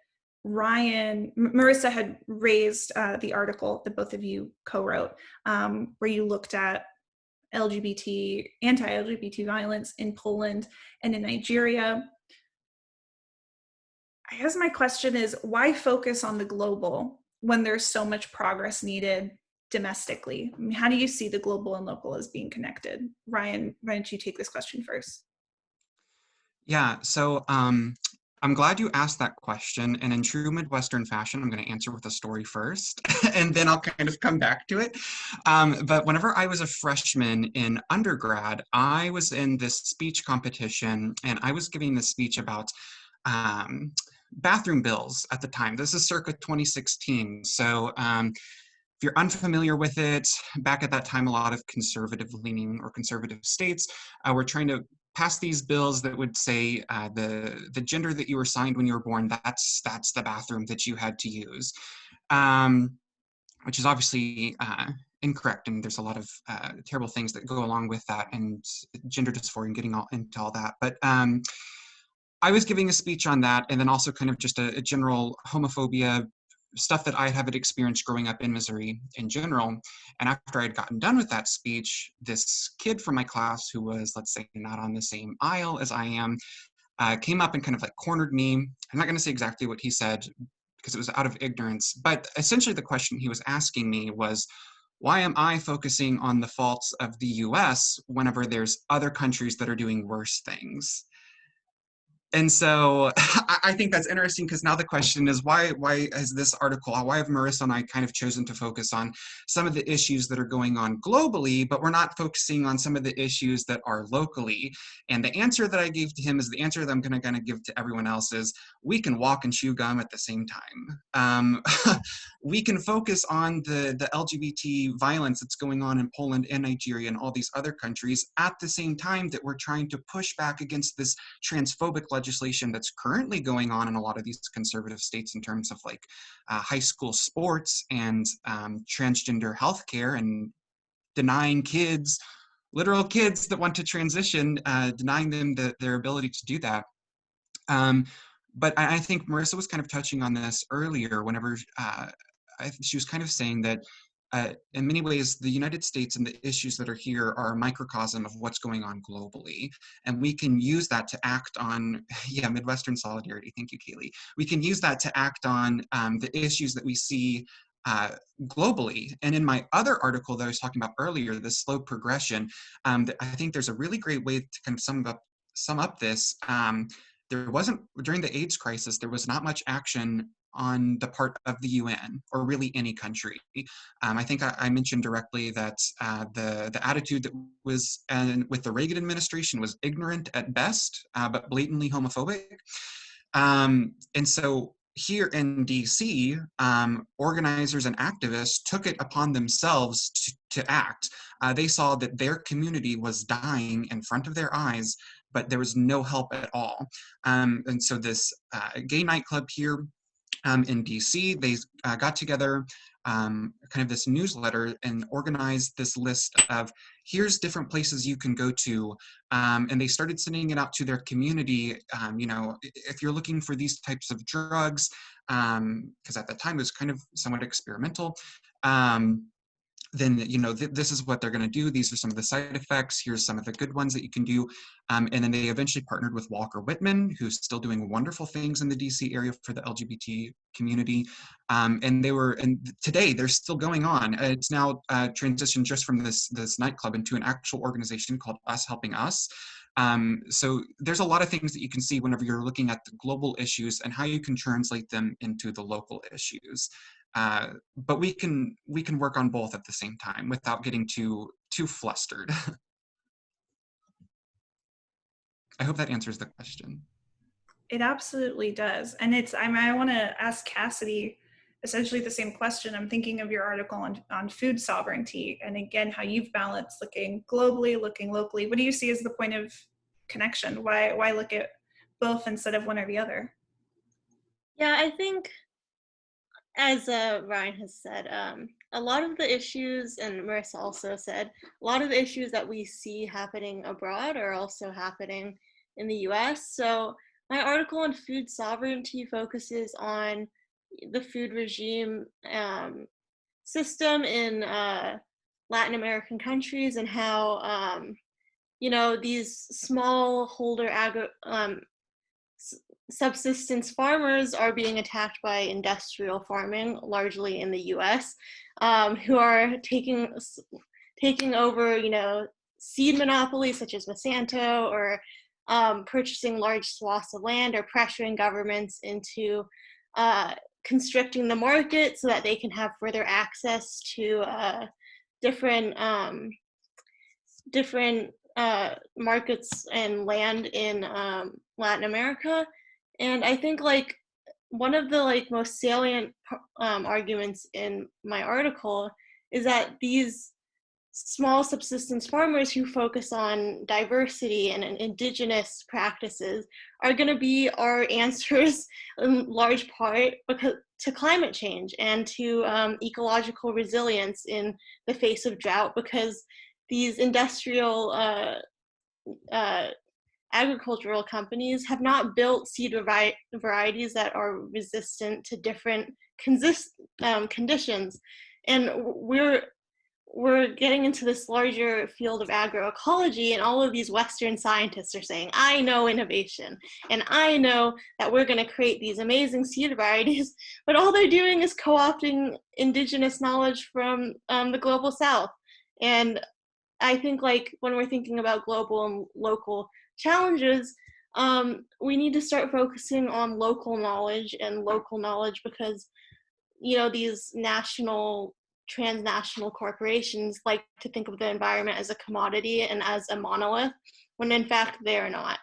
S1: Marissa had raised the article that both of you co-wrote, where you looked at anti-LGBT violence in Poland and in Nigeria. I guess my question is, why focus on the global when there's so much progress needed domestically? I mean, how do you see the global and local as being connected? Ryan, why don't you take this question first?
S11: Yeah, so I'm glad you asked that question. And in true Midwestern fashion, I'm going to answer with a story first, and then I'll kind of come back to it. But whenever I was a freshman in undergrad, I was in this speech competition, and I was giving this speech about bathroom bills at the time. This is circa 2016. So if you're unfamiliar with it, back at that time, a lot of conservative-leaning or conservative states were trying to pass these bills that would say the gender that you were assigned when you were born, that's the bathroom that you had to use, which is obviously incorrect, and there's a lot of terrible things that go along with that, and gender dysphoria and getting into all that. But I was giving a speech on that, and then also kind of just a general homophobia stuff that I had experienced growing up in Missouri in general. And after I'd gotten done with that speech, this kid from my class who was, let's say, not on the same aisle as I am, came up and kind of like cornered me. I'm not going to say exactly what he said because it was out of ignorance, but essentially the question he was asking me was, why am I focusing on the faults of the US whenever there's other countries that are doing worse things? And so I think that's interesting, because now the question is, why has this article, why have Marissa and I kind of chosen to focus on some of the issues that are going on globally, but we're not focusing on some of the issues that are locally? And the answer that I gave to him is the answer that I'm going to give to everyone else is, we can walk and chew gum at the same time. We can focus on the LGBT violence that's going on in Poland and Nigeria and all these other countries at the same time that we're trying to push back against this transphobic legislation that's currently going on in a lot of these conservative states in terms of like high school sports and transgender healthcare, and denying kids, literal kids that want to transition, denying them their ability to do that. But I think Marissa was kind of touching on this earlier whenever she was kind of saying that in many ways, the United States and the issues that are here are a microcosm of what's going on globally. And we can use that to act on, yeah, Midwestern solidarity. Thank you, Kaylee. We can use that to act on the issues that we see globally. And in my other article that I was talking about earlier, the slow progression, I think there's a really great way to kind of sum up this. there wasn't, during the AIDS crisis, there was not much action on the part of the UN or really any country. I think I mentioned directly that the attitude that was with the Reagan administration was ignorant at best, but blatantly homophobic. And so here in DC, organizers and activists took it upon themselves to act. They saw that their community was dying in front of their eyes, but there was no help at all. And so this gay nightclub here in DC, they got together kind of this newsletter and organized this list of here's different places you can go to, and they started sending it out to their community. You know, if you're looking for these types of drugs, because at the time it was kind of somewhat experimental, then, you know, this is what they're going to do. These are some of the side effects. Here's some of the good ones that you can do. And then they eventually partnered with Walker Whitman, who's still doing wonderful things in the DC area for the LGBT community. And today they're still going on. It's now transitioned just from this nightclub into an actual organization called Us Helping Us. So there's a lot of things that you can see whenever you're looking at the global issues and how you can translate them into the local issues. But we can work on both at the same time without getting too flustered. I hope that answers the question.
S1: It absolutely does. And I want to ask Cassidy essentially the same question. I'm thinking of your article on food sovereignty, and again, how you've balanced looking globally, looking locally. What do you see as the point of connection? Why look at both instead of one or the other?
S12: Yeah, I think, as Ryan has said, a lot of the issues, and Marissa also said, a lot of the issues that we see happening abroad are also happening in the US. So my article on food sovereignty focuses on the food regime system in Latin American countries and how, you know, these smallholder subsistence farmers are being attacked by industrial farming, largely in the US, who are taking over, you know, seed monopolies such as Monsanto, or purchasing large swaths of land, or pressuring governments into constricting the market so that they can have further access to different markets and land in Latin America. And I think, like, one of the most salient arguments in my article is that these small subsistence farmers who focus on diversity and indigenous practices are going to be our answers in large part to climate change and to ecological resilience in the face of drought, because these industrial agricultural companies have not built seed varieties that are resistant to different conditions. And we're getting into this larger field of agroecology, and all of these Western scientists are saying, I know innovation, and I know that we're going to create these amazing seed varieties, but all they're doing is co-opting indigenous knowledge from the global South. And I think, like, when we're thinking about global and local challenges, we need to start focusing on local knowledge, because, you know, these national, transnational corporations like to think of the environment as a commodity and as a monolith, when in fact they are not.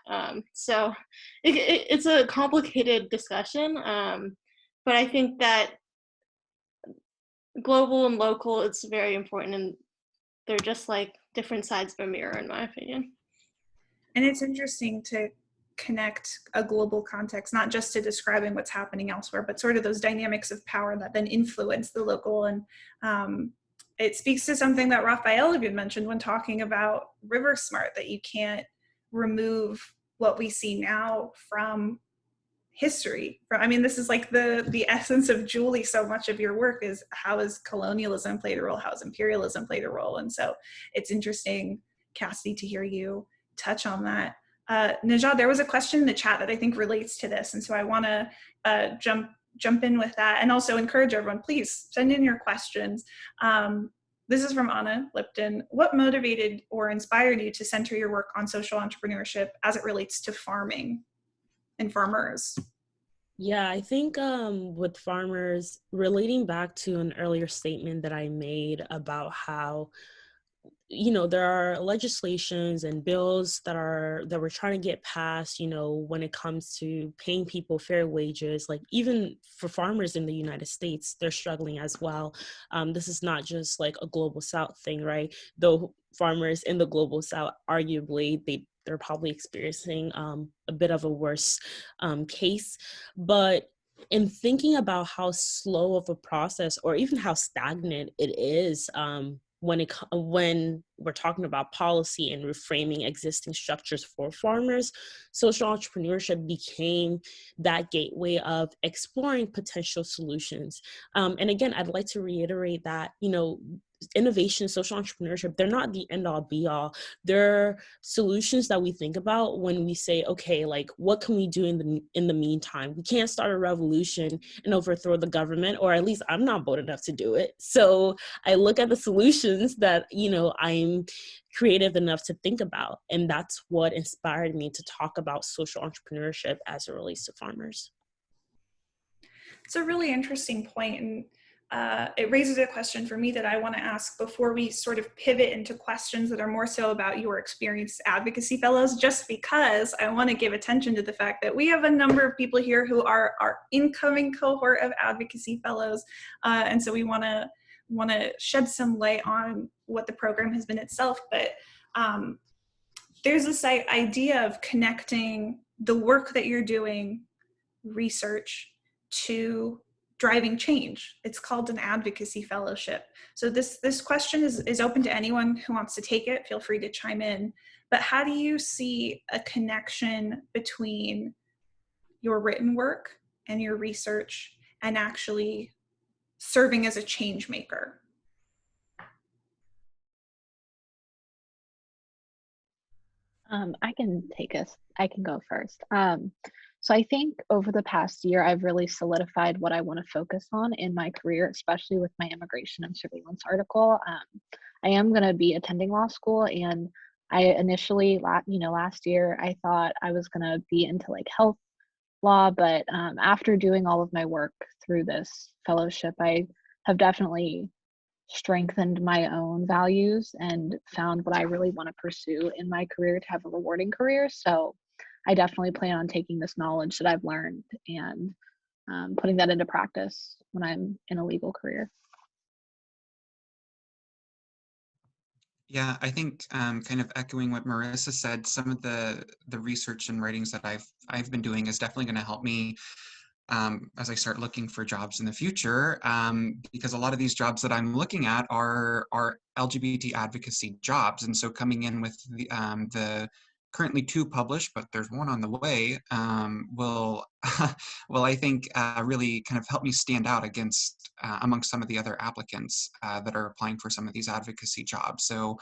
S12: So it's a complicated discussion, but I think that global and local, it's very important, and they're just like different sides of a mirror, in my opinion.
S1: And it's interesting to connect a global context, not just to describing what's happening elsewhere, but sort of those dynamics of power that then influence the local. And it speaks to something that Raphael had mentioned when talking about Riversmart, that you can't remove what we see now from history. I mean, this is like the essence of Julie. So much of your work is how has colonialism played a role, how has imperialism played a role. And so it's interesting, Cassidy, to hear you touch on that. Najat, there was a question in the chat that I think relates to this, and so I want to jump in with that, and also encourage everyone, please send in your questions. This is from Anna Lipton. What motivated or inspired you to center your work on social entrepreneurship as it relates to farming? and farmers?
S14: Yeah, I think with farmers, relating back to an earlier statement that I made about how, you know, there are legislations and bills that we're trying to get passed, you know, when it comes to paying people fair wages. Like even for farmers in the United States, they're struggling as well. This is not just like a global South thing, right? Though farmers in the global South, arguably, they're probably experiencing a bit of a worse case. But in thinking about how slow of a process or even how stagnant it is, when we're talking about policy and reframing existing structures for farmers, social entrepreneurship became that gateway of exploring potential solutions. And again, I'd like to reiterate that, you know, innovation, social entrepreneurship, they're not the end all be all. They're solutions that we think about when we say, okay, like what can we do in the meantime? We can't start a revolution and overthrow the government, or at least I'm not bold enough to do it. So I look at the solutions that, you know, I'm creative enough to think about. And that's what inspired me to talk about social entrepreneurship as it relates to farmers.
S1: It's a really interesting point, and it raises a question for me that I want to ask before we sort of pivot into questions that are more so about your experience as advocacy fellows, just because I want to give attention to the fact that we have a number of people here who are our incoming cohort of advocacy fellows, and so we want to shed some light on what the program has been itself. But there's this idea of connecting the work that you're doing, research, to driving change. It's called an advocacy fellowship. So this question is open to anyone who wants to take it. Feel free to chime in. But how do you see a connection between your written work and your research and actually serving as a change maker?
S13: I can go first. So I think over the past year, I've really solidified what I want to focus on in my career, especially with my immigration and surveillance article. I am going to be attending law school, and I initially, last year, I thought I was going to be into like health law, but after doing all of my work through this fellowship, I have definitely strengthened my own values and found what I really want to pursue in my career to have a rewarding career. So I definitely plan on taking this knowledge that I've learned and putting that into practice when I'm in a legal career.
S11: Yeah, I think kind of echoing what Marissa said, some of the research and writings that I've been doing is definitely going to help me as I start looking for jobs in the future, because a lot of these jobs that I'm looking at are LGBT advocacy jobs, and so coming in with the currently 2 published, but there's 1 on the way, will I think really kind of help me stand out against amongst some of the other applicants that are applying for some of these advocacy jobs. So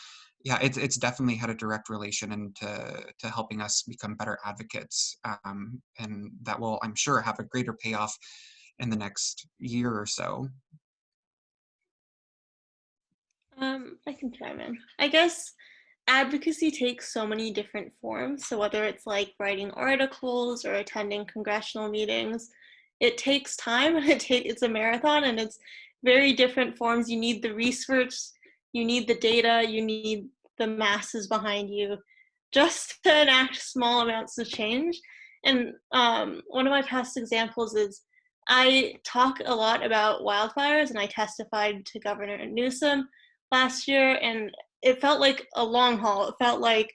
S11: yeah, it's definitely had a direct relation into helping us become better advocates, and that will, I'm sure, have a greater payoff in the next year or so.
S12: I can chime in. I guess advocacy takes so many different forms. So whether it's like writing articles or attending congressional meetings, it takes time, and it's a marathon, and it's very different forms. You need the research, you need the data, you need the masses behind you just to enact small amounts of change. And one of my past examples is I talk a lot about wildfires, and I testified to Governor Newsom last year, and it felt like a long haul. It felt like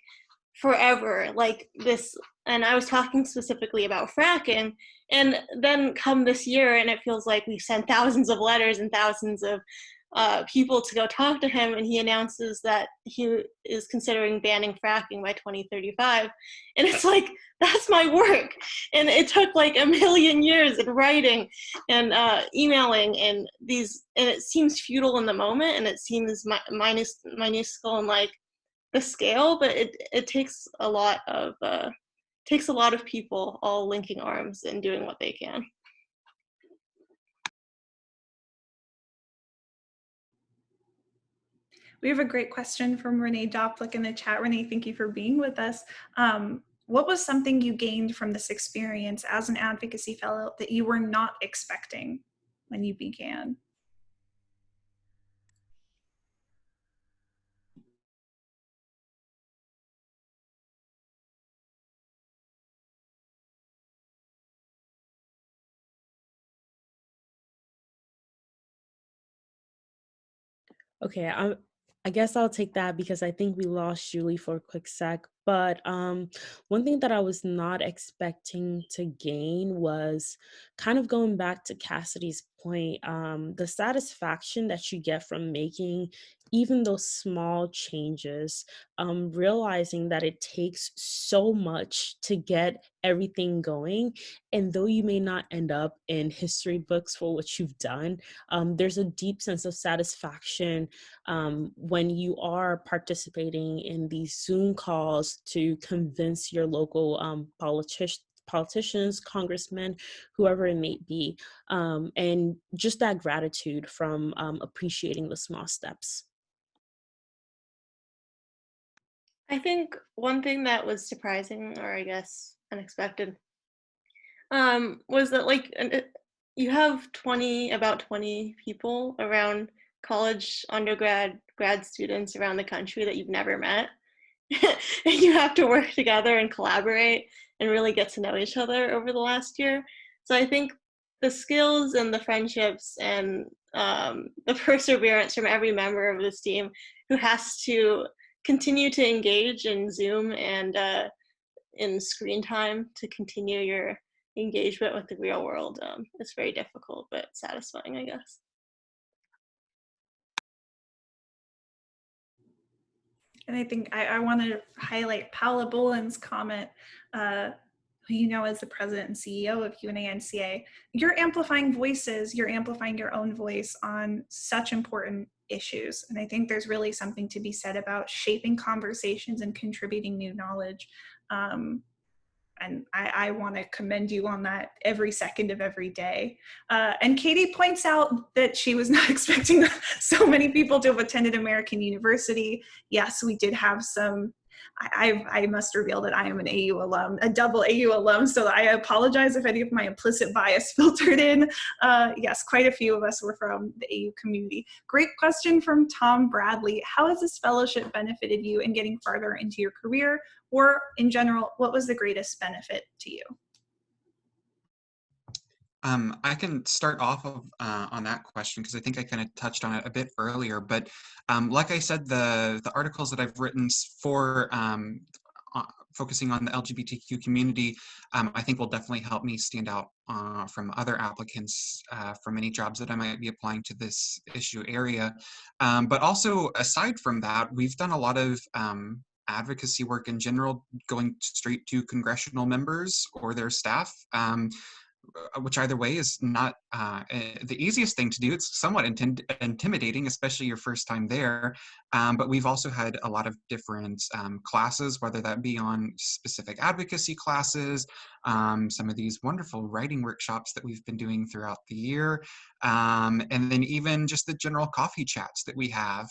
S12: forever, like this. And I was talking specifically about fracking, and then come this year, and it feels like we've sent thousands of letters and thousands of people to go talk to him, and he announces that he is considering banning fracking by 2035. And it's like, that's my work. And it took like a million years in writing and emailing, and it seems futile in the moment, and it seems minuscule in like the scale, but it takes a lot of people all linking arms and doing what they can. We
S1: have a great question from Renee Doplick in the chat. Renee, thank you for being with us. what was something you gained from this experience as an advocacy fellow that you were not expecting when you began?
S14: Okay, I guess I'll take that because I think we lost Julie for a quick sec. But one thing that I was not expecting to gain was kind of going back to Cassidy's point, the satisfaction that you get from making even those small changes, realizing that it takes so much to get everything going. And though you may not end up in history books for what you've done, there's a deep sense of satisfaction when you are participating in these Zoom calls to convince your local politicians, congressmen, whoever it may be, and just that gratitude from appreciating the small steps.
S12: I think one thing that was surprising, or I guess unexpected, was that you have about 20 people around college, undergrad, grad students around the country that you've never met. And you have to work together and collaborate and really get to know each other over the last year. So I think the skills and the friendships and the perseverance from every member of this team who has to continue to engage in Zoom and in screen time to continue your engagement with the real world. It's very difficult, but satisfying, I guess.
S1: And I think I want to highlight Paula Boland's comment, who you know as the president and CEO of UNA-NCA. You're amplifying voices, you're amplifying your own voice on such important issues. And I think there's really something to be said about shaping conversations and contributing new knowledge. And I want to commend you on that every second of every day. And Katie points out that she was not expecting so many people to have attended American University. Yes, we did have some. I must reveal that I am an AU alum, a double AU alum, so I apologize if any of my implicit bias filtered in. Yes, quite a few of us were from the AU community. Great question from Tom Bradley. How has this fellowship benefited you in getting farther into your career? Or in general, what was the greatest benefit to you?
S11: I can start off on that question because I think I kind of touched on it a bit earlier. But like I said, the articles that I've written for focusing on the LGBTQ community, I think will definitely help me stand out from other applicants from any jobs that I might be applying to this issue area. But also, aside from that, we've done a lot of advocacy work in general, going straight to congressional members or their staff. Which either way is not the easiest thing to do. It's somewhat intimidating, especially your first time there. But we've also had a lot of different classes, whether that be on specific advocacy classes, some of these wonderful writing workshops that we've been doing throughout the year. And then even just the general coffee chats that we have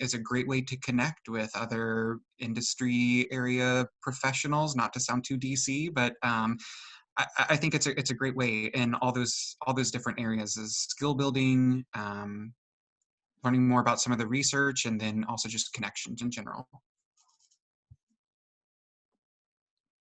S11: is a great way to connect with other industry area professionals, not to sound too DC, but I think it's a great way in all those different areas is skill building, learning more about some of the research, and then also just connections in general.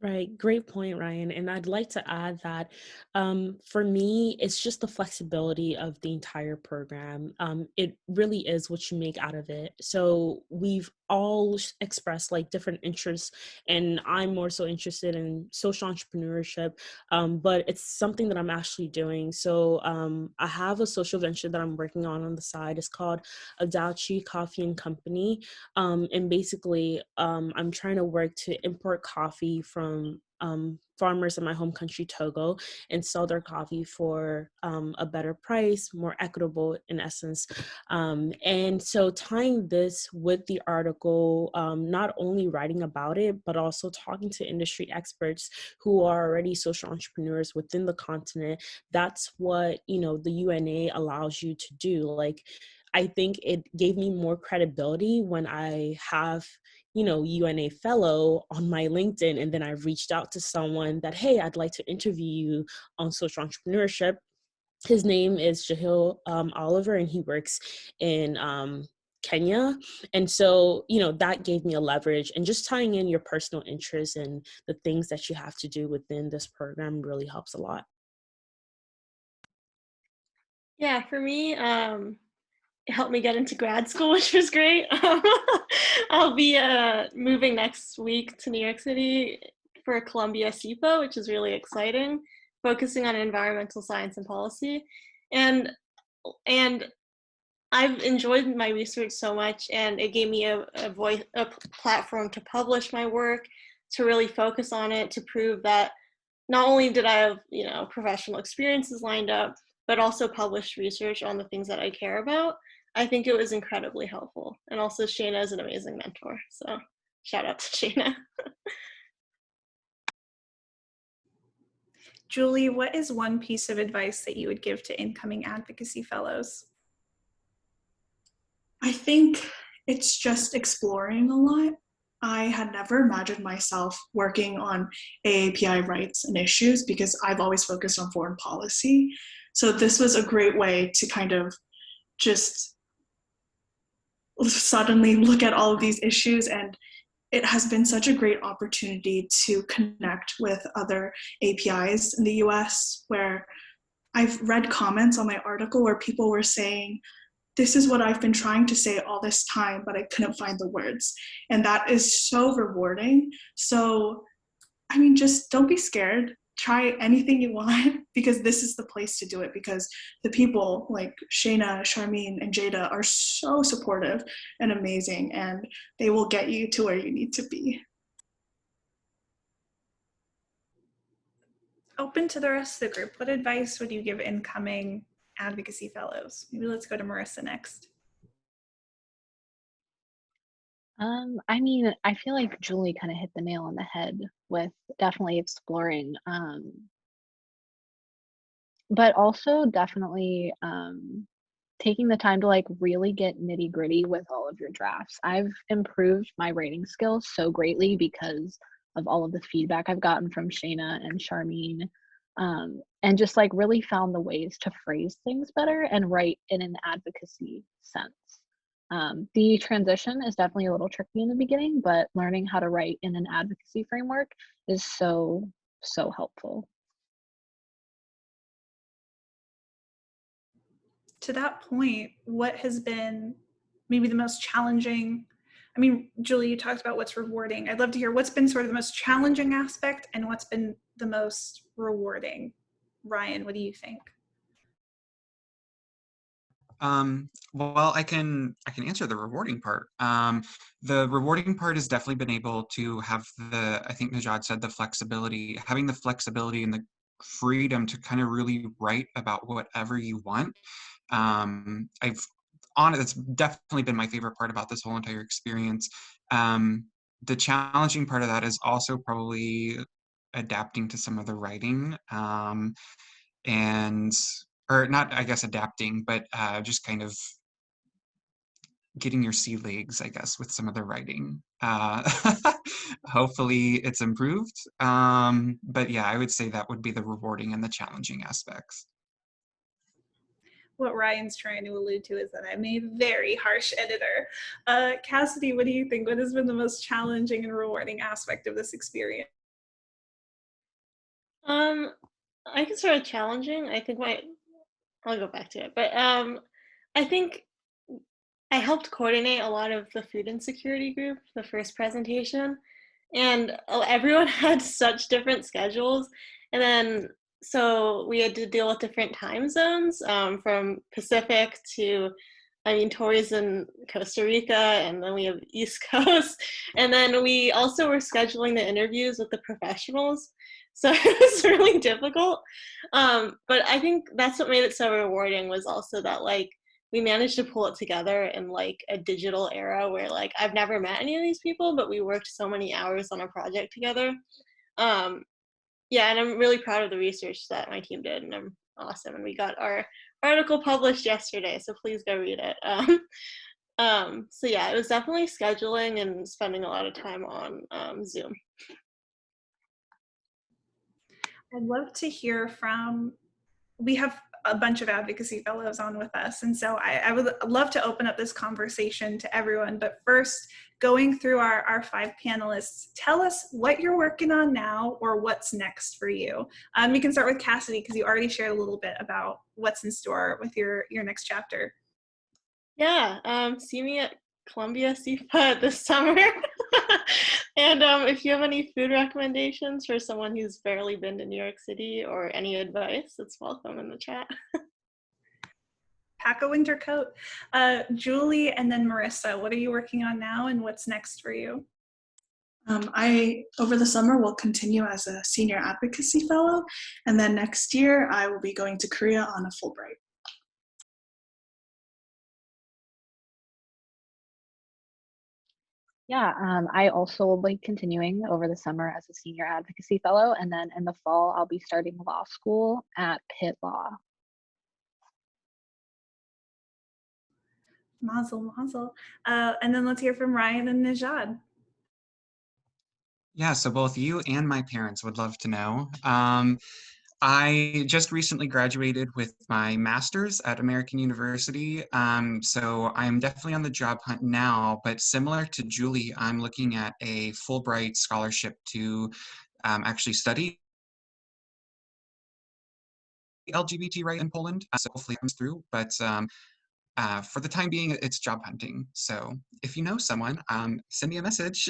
S14: Right, great point, Ryan. And I'd like to add that for me, it's just the flexibility of the entire program. It really is what you make out of it. So we've all expressed like different interests, and I'm more so interested in social entrepreneurship, but it's something that I'm actually doing. So I have a social venture that I'm working on the side. It's called Adalchi Coffee and Company. And basically, I'm trying to work to import coffee from farmers in my home country, Togo, and sell their coffee for a better price, more equitable in essence. And so tying this with the article, not only writing about it, but also talking to industry experts who are already social entrepreneurs within the continent, that's what, the UNA allows you to do. Like, I think it gave me more credibility when I have UNA fellow on my LinkedIn, and then I reached out to someone that, hey, I'd like to interview you on social entrepreneurship. His name is Jahil Oliver, and he works in Kenya. And so, that gave me a leverage, and just tying in your personal interests and the things that you have to do within this program really helps a lot.
S12: Yeah, for me, it helped me get into grad school, which was great. I'll be moving next week to New York City for Columbia SIPO, which is really exciting, focusing on environmental science and policy. And I've enjoyed my research so much, and it gave me a platform to publish my work, to really focus on it, to prove that not only did I have, professional experiences lined up, but also published research on the things that I care about. I think it was incredibly helpful. And also Shayna is an amazing mentor. So shout out to Shayna.
S1: Julie, what is one piece of advice that you would give to incoming advocacy fellows?
S10: I think it's just exploring a lot. I had never imagined myself working on AAPI rights and issues because I've always focused on foreign policy. So this was a great way to kind of just suddenly look at all of these issues, and it has been such a great opportunity to connect with other APIs in the US, where I've read comments on my article where people were saying, this is what I've been trying to say all this time, but I couldn't find the words. And that is so rewarding. So, just don't be scared. Try anything you want, because this is the place to do it, because the people like Shayna, Charmine, and Jada are so supportive and amazing, and they will get you to where you need to be.
S1: Open to the rest of the group, what advice would you give incoming advocacy fellows? Maybe let's go to Marissa next.
S13: I feel like Julie kind of hit the nail on the head with definitely exploring, but also definitely taking the time to like really get nitty gritty with all of your drafts. I've improved my writing skills so greatly because of all of the feedback I've gotten from Shayna and Charmine, and just like really found the ways to phrase things better and write in an advocacy sense. The transition is definitely a little tricky in the beginning, but learning how to write in an advocacy framework is so helpful.
S1: To that point, what has been maybe the most challenging? Julie, you talked about what's rewarding. I'd love to hear what's been sort of the most challenging aspect and what's been the most rewarding. Ryan, what do you think?
S11: Well, I can answer the rewarding part. The rewarding part has definitely been able to have I think Najad said, the flexibility, having the flexibility and the freedom to kind of really write about whatever you want. It's definitely been my favorite part about this whole entire experience. The challenging part of that is also probably adapting to some of the writing, or not, I guess, adapting, but just kind of getting your sea legs, I guess, with some of the writing. Hopefully it's improved. But yeah, I would say that would be the rewarding and the challenging aspects.
S1: What Ryan's trying to allude to is that I'm a very harsh editor. Cassidy, what do you think? What has been the most challenging and rewarding aspect of this experience?
S12: I can start challenging. I think I'll go back to it, but I think I helped coordinate a lot of the food insecurity group, the first presentation, and everyone had such different schedules. And then, so we had to deal with different time zones, from Pacific to, Tori's in Costa Rica, and then we have East Coast. And then we also were scheduling the interviews with the professionals. So it was really difficult. But I think that's what made it so rewarding, was also that we managed to pull it together in a digital era where I've never met any of these people, but we worked so many hours on a project together. Yeah, and I'm really proud of the research that my team did, and I'm awesome. And we got our article published yesterday, so please go read it. So yeah, it was definitely scheduling and spending a lot of time on Zoom.
S1: I'd love to hear from, we have a bunch of advocacy fellows on with us. And so I would love to open up this conversation to everyone. But first, going through our 5 panelists, tell us what you're working on now or what's next for you. We can start with Cassidy because you already shared a little bit about what's in store with your next chapter.
S12: Yeah, see me at Columbia Seafood this summer. And if you have any food recommendations for someone who's barely been to New York City or any advice, it's welcome in the chat.
S1: Pack a winter coat. Julie and then Marissa, what are you working on now and what's next for you?
S10: I, over the summer, will continue as a senior advocacy fellow, and then next year I will be going to Korea on a Fulbright.
S13: Yeah, I also will be continuing over the summer as a senior advocacy fellow, and then in the fall, I'll be starting law school at Pitt Law.
S1: Mazel, mazel. And then let's hear from Ryan and Najad.
S11: Yeah, so both you and my parents would love to know. I just recently graduated with my master's at American University, so I'm definitely on the job hunt now, but similar to Julie, I'm looking at a Fulbright scholarship to actually study LGBT right in Poland, so hopefully it comes through, but for the time being, it's job hunting. So if you know someone, send me a message,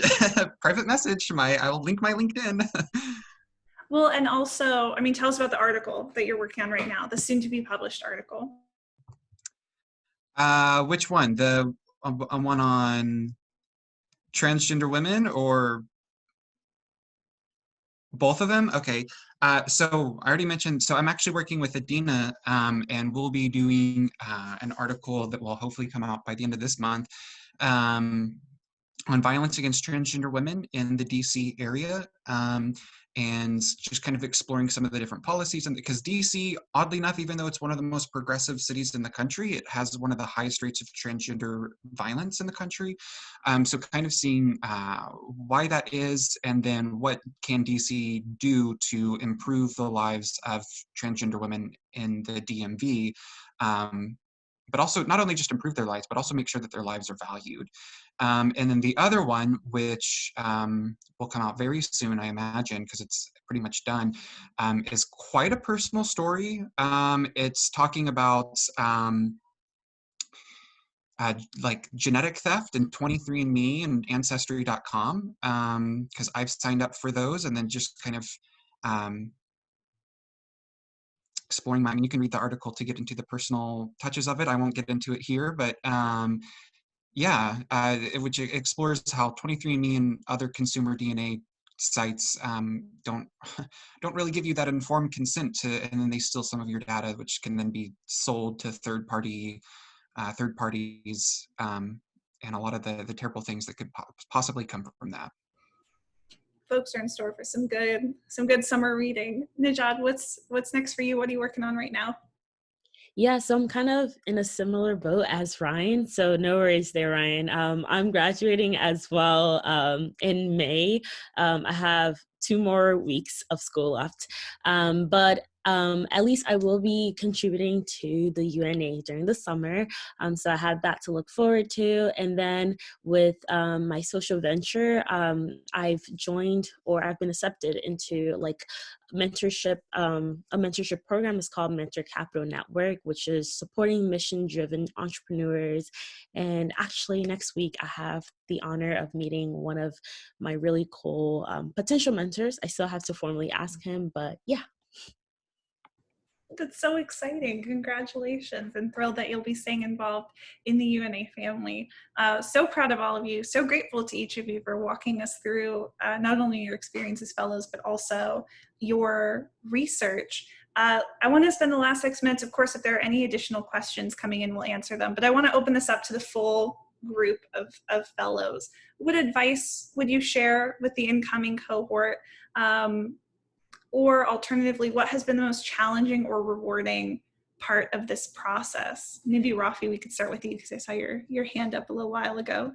S11: private message, I will link my LinkedIn.
S1: Well, and also, I mean, tell us about the article that you're working on right now, the soon to be published article.
S11: Which one? The one on transgender women or both of them? Okay. So I already mentioned, so I'm actually working with Adina, and we'll be doing an article that will hopefully come out by the end of this month on violence against transgender women in the DC area, and just kind of exploring some of the different policies. And because DC, oddly enough, even though it's one of the most progressive cities in the country, it has one of the highest rates of transgender violence in the country. So kind of seeing why that is, and then what can DC do to improve the lives of transgender women in the DMV. But also not only just improve their lives, but also make sure that their lives are valued. And then the other one, which will come out very soon, I imagine, because it's pretty much done, is quite a personal story. It's talking about like genetic theft and 23andMe and Ancestry.com, because I've signed up for those, and then just kind of exploring I mean, you can read the article to get into the personal touches of it. I won't get into it here, but yeah, which explores how 23andMe and other consumer DNA sites don't really give you that informed consent to, and then they steal some of your data, which can then be sold to third parties, and a lot of the terrible things that could possibly come from that.
S1: Folks are in store for some good summer reading. Najad, what's next for you? What are you working on right now?
S14: Yeah, so I'm kind of in a similar boat as Ryan, so no worries there, Ryan. I'm graduating as well in May. I have 2 more weeks of school left, but at least I will be contributing to the UNA during the summer, so I have that to look forward to. And then with my social venture, I've joined, or I've been accepted into like mentorship, a mentorship program is called Mentor Capital Network, which is supporting mission-driven entrepreneurs. And actually next week, I have the honor of meeting one of my really cool potential mentors. I still have to formally ask him, but yeah.
S1: That's so exciting. Congratulations, and thrilled that you'll be staying involved in the UNA family. So proud of all of you. So grateful to each of you for walking us through not only your experience as fellows, but also your research. I want to spend the last 6 minutes, of course, if there are any additional questions coming in, we'll answer them. But I want to open this up to the full group of fellows. What advice would you share with the incoming cohort? Or alternatively, what has been the most challenging or rewarding part of this process. Maybe Rafi, we could start with you because I saw your hand up a little while ago.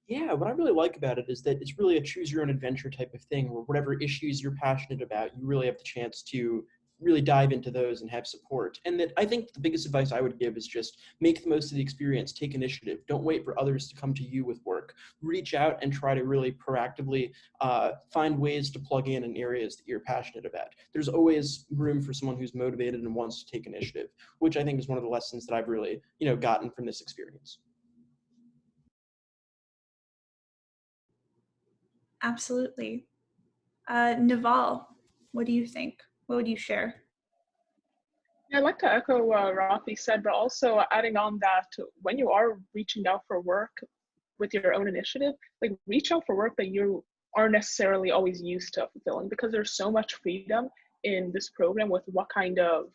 S5: Yeah, what I really like about it is that it's really a choose your own adventure type of thing, where whatever issues you're passionate about, you really have the chance to really dive into those and have support. And that I think the biggest advice I would give is just make the most of the experience, take initiative. Don't wait for others to come to you with work. Reach out and try to really proactively find ways to plug in areas that you're passionate about. There's always room for someone who's motivated and wants to take initiative, which I think is one of the lessons that I've really, gotten from this experience.
S1: Absolutely. Neval, what do you think? What would you share?
S4: I'd like to echo what Rafi said, but also adding on that when you are reaching out for work with your own initiative, like reach out for work that you aren't necessarily always used to fulfilling, because there's so much freedom in this program with what kind of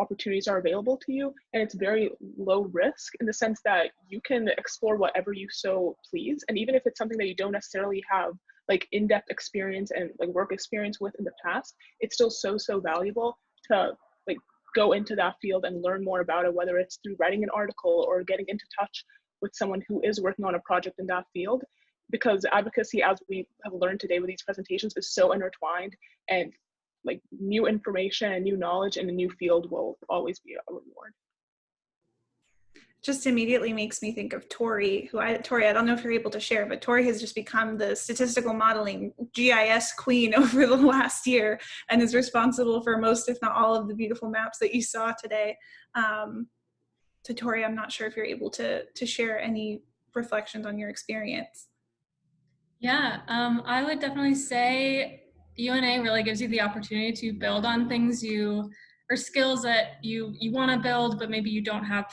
S4: opportunities are available to you, and it's very low risk in the sense that you can explore whatever you so please. And even if it's something that you don't necessarily have like in-depth experience and like work experience with in the past, it's still so valuable to like go into that field and learn more about it, whether it's through writing an article or getting into touch with someone who is working on a project in that field. Because advocacy, as we have learned today with these presentations, is so intertwined, and like new information and new knowledge in a new field will always be a reward.
S1: Just immediately makes me think of Tori, Tori, I don't know if you're able to share, but Tori has just become the statistical modeling GIS queen over the last year and is responsible for most, if not all, of the beautiful maps that you saw today. So Tori, I'm not sure if you're able to share any reflections on your experience.
S6: Yeah, I would definitely say UNA really gives you the opportunity to build on things or skills that you want to build, but maybe you don't have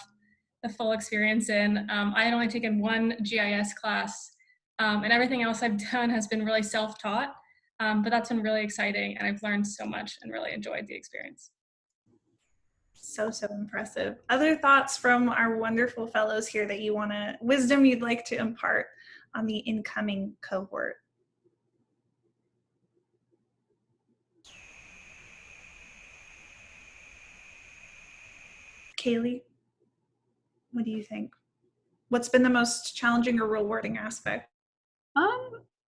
S6: the full experience in. I had only taken one GIS class, and everything else I've done has been really self-taught, but that's been really exciting, and I've learned so much and really enjoyed the experience.
S1: So impressive. Other thoughts from our wonderful fellows here that wisdom you'd like to impart on the incoming cohort? Kaylee, what do you think? What's been the most challenging or rewarding aspect?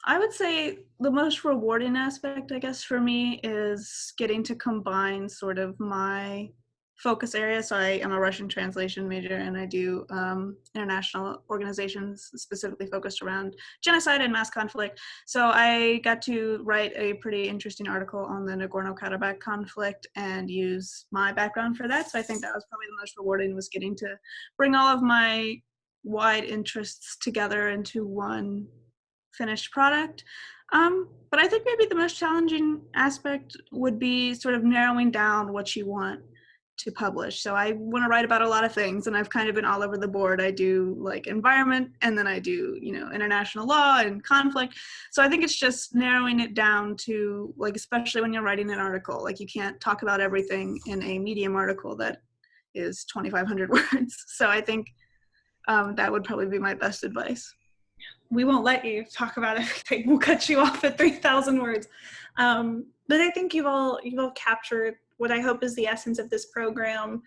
S7: I would say the most rewarding aspect, I guess, for me is getting to combine sort of my focus area. So I am a Russian translation major, and I do international organizations specifically focused around genocide and mass conflict. So I got to write a pretty interesting article on the Nagorno-Karabakh conflict and use my background for that. So I think that was probably the most rewarding, was getting to bring all of my wide interests together into one finished product. But I think maybe the most challenging aspect would be sort of narrowing down what you want to publish. So I want to write about a lot of things, and I've kind of been all over the board. I do like environment, and then I do, international law and conflict. So I think it's just narrowing it down to, like, especially when you're writing an article, like you can't talk about everything in a Medium article that is 2,500 words. So I think that would probably be my best advice. We won't let you talk about everything. We'll cut you off at 3,000 words. But I think you've all captured what I hope is the essence of this program,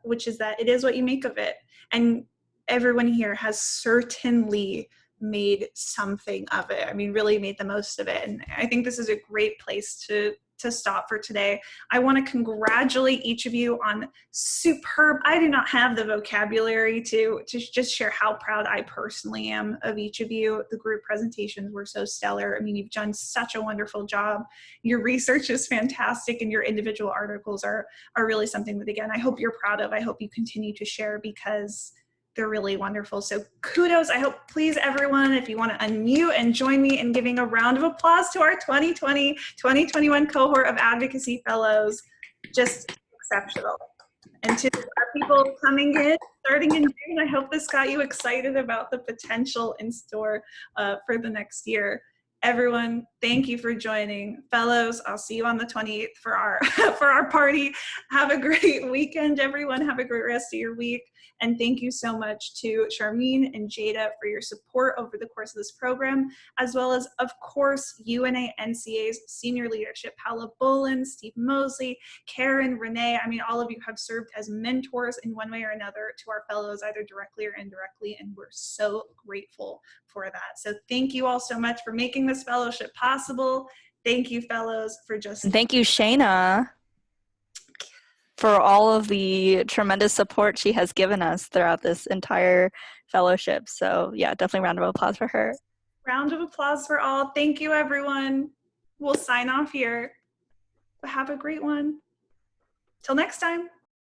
S7: which is that it is what you make of it. And everyone here has certainly made something of it. I mean, really made the most of it. And I think this is a great place to stop for today. I want to congratulate each of you on superb, I do not have the vocabulary to just share how proud I personally am of each of you. The group presentations were so stellar. I mean, you've done such a wonderful job. Your research is fantastic, and your individual articles are really something that, again, I hope you're proud of. I hope you continue to share, because they're really wonderful. So kudos. I hope, please, everyone, if you want to unmute and join me in giving a round of applause to our 2020-2021 cohort of Advocacy Fellows. Just exceptional. And to our people coming in, starting in June, I hope this got you excited about the potential in store for the next year. Everyone,
S1: thank you for joining. Fellows, I'll see you on the 28th for our for our party. Have a great weekend, everyone. Have a great rest of your week. And thank you so much to Charmine and Jada for your support over the course of this program, as well as, of course, UNA-NCA's senior leadership, Paula Bolin, Steve Mosley, Karen, Renee. I mean, all of you have served as mentors in one way or another to our fellows, either directly or indirectly, and we're so grateful for that. So thank you all so much for making this fellowship possible. Thank you, fellows, for just...
S8: And thank you, Shayna, for all of the tremendous support she has given us throughout this entire fellowship. So yeah, definitely round of applause for her.
S1: Round of applause for all. Thank you, everyone. We'll sign off here. But have a great one. Till next time.